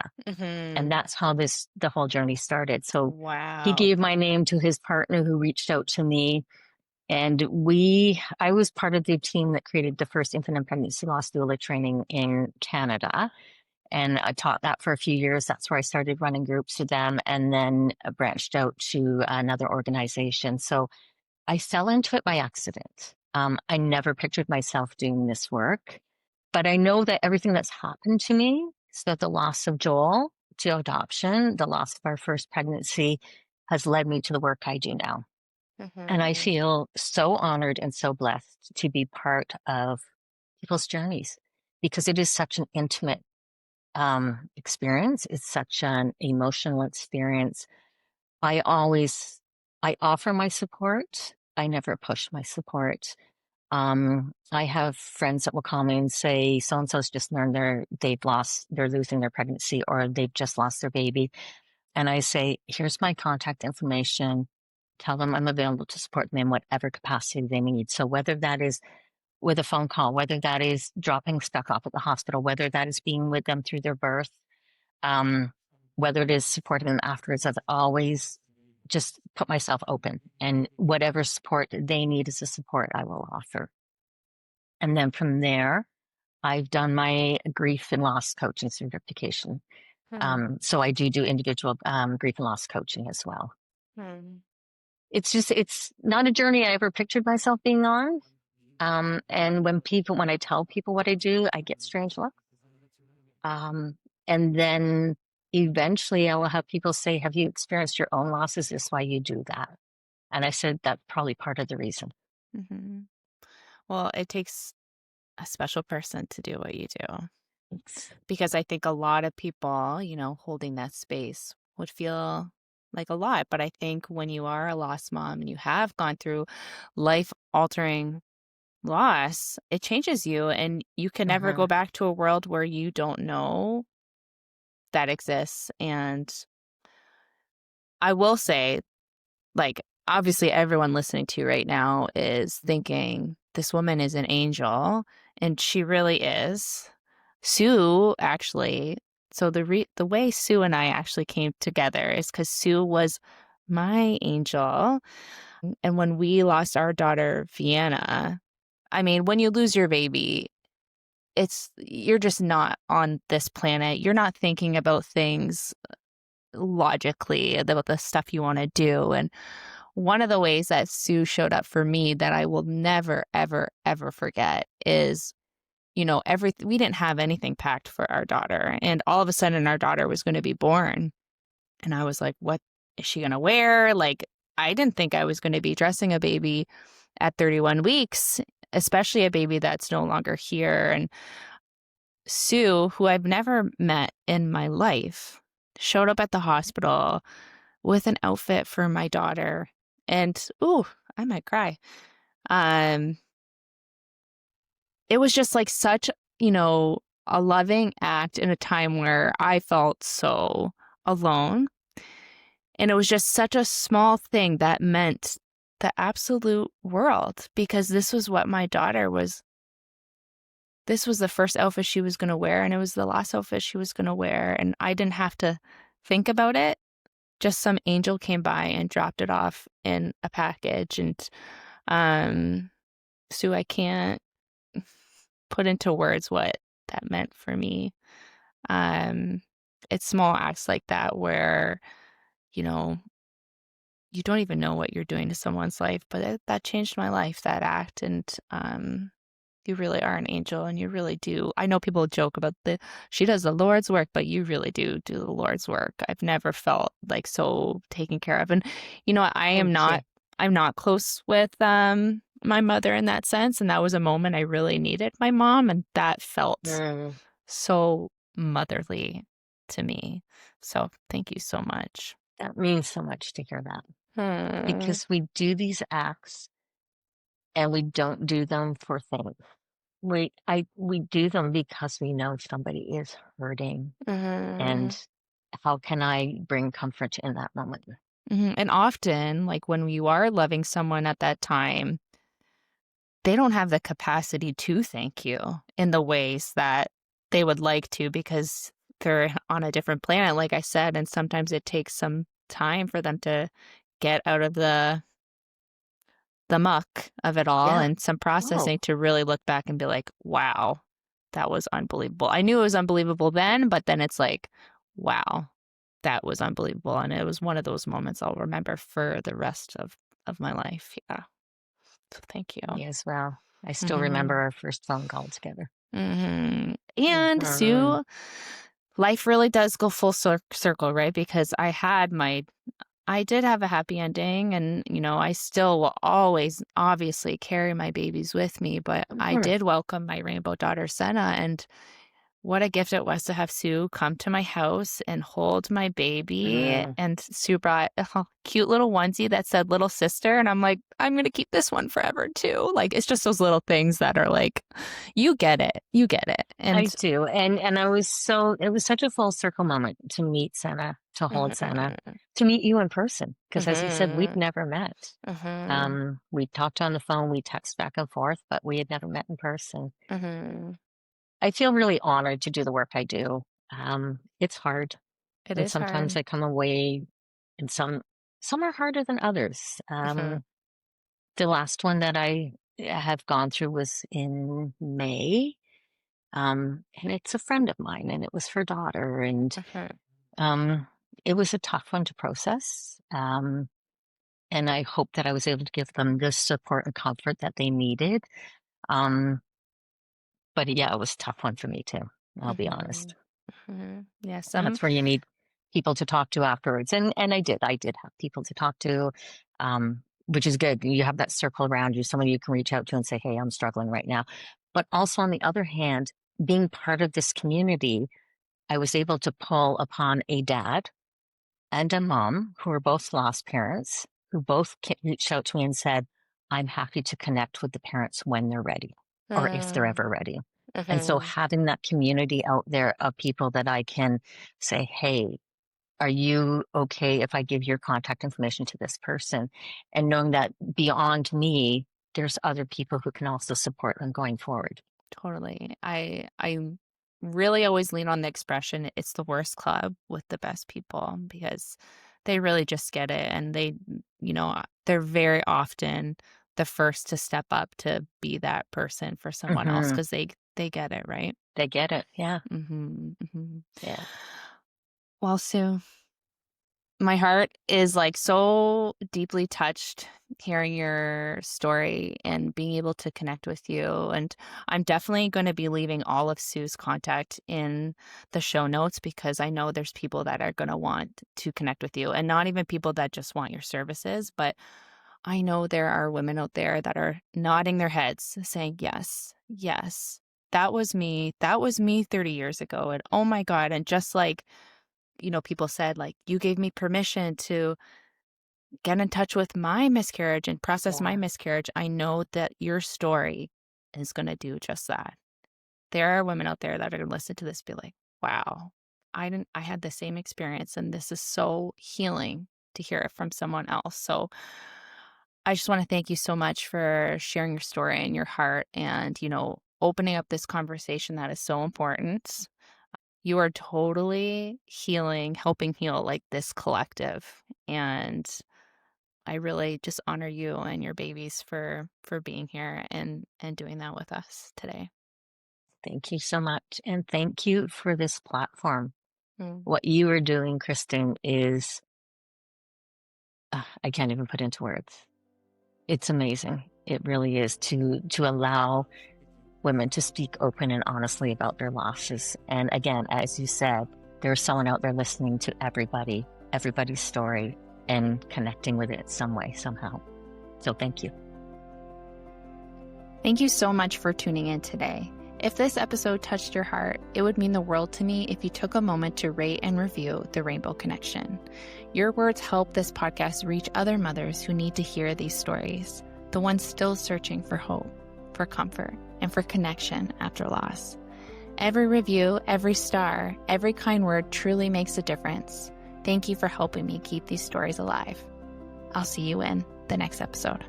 And that's how the whole journey started. So he Wow. gave my name to his partner who reached out to me. And I was part of the team that created the first infant and pregnancy loss doula training in Canada. And I taught that for a few years. That's where I started running groups with them, and then branched out to another organization. So I fell into it by accident. I never pictured myself doing this work, but I know that everything that's happened to me, so the loss of Joel to adoption, the loss of our first pregnancy, has led me to the work I do now. And I Mm-hmm. feel so honored and so blessed to be part of people's journeys, because it is such an intimate experience. It's such an emotional experience. I always, I offer my support. I never push my support. I have friends that will call me and say, "So and so's just learned they're losing their pregnancy, or they've just lost their baby." And I say, "Here's my contact information. Tell them I'm available to support them in whatever capacity they need." So whether that is with a phone call, whether that is dropping stuff off at the hospital, whether that is being with them through their birth, um, whether it is supporting them afterwards, I've always just put myself open, and whatever support they need as a support, I will offer. And then from there, I've done my grief and loss coaching certification. So I do individual grief and loss coaching as well. Mm-hmm. It's not a journey I ever pictured myself being on. And when I tell people what I do, I get strange looks. Um, and then eventually I will have people say, "Have you experienced your own loss? Is this why you do that?" And I said, "That's probably part of the reason." Mm-hmm. Well, it takes a special person to do what you do, It's, because I think a lot of people, holding that space would feel like a lot. But I think when you are a lost mom and you have gone through life altering loss, it changes you, and you can never mhm, go back to a world where you don't know that exists. And I will say, like, obviously everyone listening to you right now is thinking this woman is an angel, and she really is. Sue actually, so the way Sue and I actually came together is because Sue was my angel. And when we lost our daughter Vienna, I mean, when you lose your baby, you're just not on this planet. You're not thinking about things logically, about the stuff you want to do. And one of the ways that Sue showed up for me that I will never, ever, ever forget is, we didn't have anything packed for our daughter. And all of a sudden, our daughter was going to be born. And I was like, what is she going to wear? Like, I didn't think I was going to be dressing a baby at 31 weeks, especially a baby that's no longer here. And Sue, who I've never met in my life, showed up at the hospital with an outfit for my daughter. And ooh, I might cry. Um, it was just like such, a loving act in a time where I felt so alone. And it was just such a small thing that meant the absolute world, because this was what my daughter was. This was the first outfit she was going to wear, and it was the last outfit she was going to wear. And I didn't have to think about it. Just some angel came by and dropped it off in a package. And Sue, I can't put into words what that meant for me. Um, it's small acts like that where, you know, you don't even know what you're doing to someone's life, but that changed my life, that act. And you really are an angel, and you really do. I know people joke about she does the Lord's work, but you really do the Lord's work. I've never felt like so taken care of. And Thank you. I'm not close with my mother in that sense. And that was a moment I really needed my mom, and that felt Mm, so motherly to me. So thank you so much. that means so much to hear that Hmm. because we do these acts and we don't do them for things. We do them because we know somebody is hurting, Hmm. and how can I bring comfort in that moment? And often, like when you are loving someone at that time, they don't have the capacity to thank you in the ways that they would like to because they're on a different planet, like I said, and sometimes it takes some time for them to get out of the muck of it all Yeah. and some Oh, processing to really look back and be like, wow, that was unbelievable. I knew it was unbelievable then, but then it's like, wow, that was unbelievable. And it was one of those moments I'll remember for the rest of my life. Yeah. So thank you. me as well. I still Hmm. remember our first phone call together. And Mhm. Sue, life really does go full circle, right? Because I did have a happy ending, and I still will always obviously carry my babies with me, but I Mhm. did welcome my rainbow daughter, Senna, and what a gift it was to have Sue come to my house and hold my baby. Mm. And Sue brought a cute little onesie that said little sister. And I'm like, I'm going to keep this one forever too. Like, it's just those little things that are like, you get it. You get it. I And do. And it was such a full circle moment to meet Senna, to hold Senna, mhm, to meet you in person. Because as you said, we'd mhm, never met. mhm, We talked on the phone, we text back and forth, but we had never met in person. mhm. I feel really honored to do the work I do. It's hard, It and is sometimes hard. I come away, and some are harder than others. Mhm, The last one that I have gone through was in May, and it's a friend of mine, and it was her daughter, and mhm. um, it was a tough one to process. And I hope that I was able to give them the support and comfort that they needed. Um, but yeah, it was a tough one for me too. I'll be honest. Mhm. Mhm. Yeah, That's where you need people to talk to afterwards. And I did have people to talk to, which is good. You have that circle around you, someone you can reach out to and say, "Hey, I'm struggling right now." But also on the other hand, being part of this community, I was able to pull upon a dad and a mom who were both lost parents, who both reached out to me and said, "I'm happy to connect with the parents when they're ready, or if they're Mhm, ever ready." And so mhm. having that community out there of people that I can say, "Hey, are you okay if I give your contact information to this person?" And knowing that beyond me, there's other people who can also support them going forward. Totally. I really always lean on the expression, it's the worst club with the best people because they really just get it, and they're very often the first to step up to be that person for someone else Hmm. because they get it, right? They get it. Yeah. Mhm. Mhm. Yeah. Well, Sue, my heart is like so deeply touched hearing your story and being able to connect with you. And I'm definitely going to be leaving all of Sue's contact in the show notes because I know there's people that are going to want to connect with you, and not even people that just want your services, but I know there are women out there that are nodding their heads saying, yes, yes, that was me. That was me 30 years ago. And oh my God. And just like, people said, like, you gave me permission to get in touch with my miscarriage and process my Yeah. miscarriage. I know that your story is going to do just that. There are women out there that are going to listen to this, be like, wow, I had the same experience, and this is so healing to hear it from someone else. So I just want to thank you so much for sharing your story and your heart and, opening up this conversation that is so important. You are totally healing, helping heal like this collective. And I really just honor you and your babies for being here and doing that with us today. Thank you so much. And thank you for this platform. Mm. What you are doing, Kristen, is, I can't even put into words. It's amazing. It really is to allow women to speak open and honestly about their losses. And again, as you said, there's someone out there listening to everybody's story and connecting with it some way, somehow. So thank you. Thank you so much for tuning in today. If this episode touched your heart, it would mean the world to me if you took a moment to rate and review the Rainbow Connection. Your words help this podcast reach other mothers who need to hear these stories, the ones still searching for hope, for comfort, and for connection after loss. Every review, every star, every kind word truly makes a difference. Thank you for helping me keep these stories alive. I'll see you in the next episode.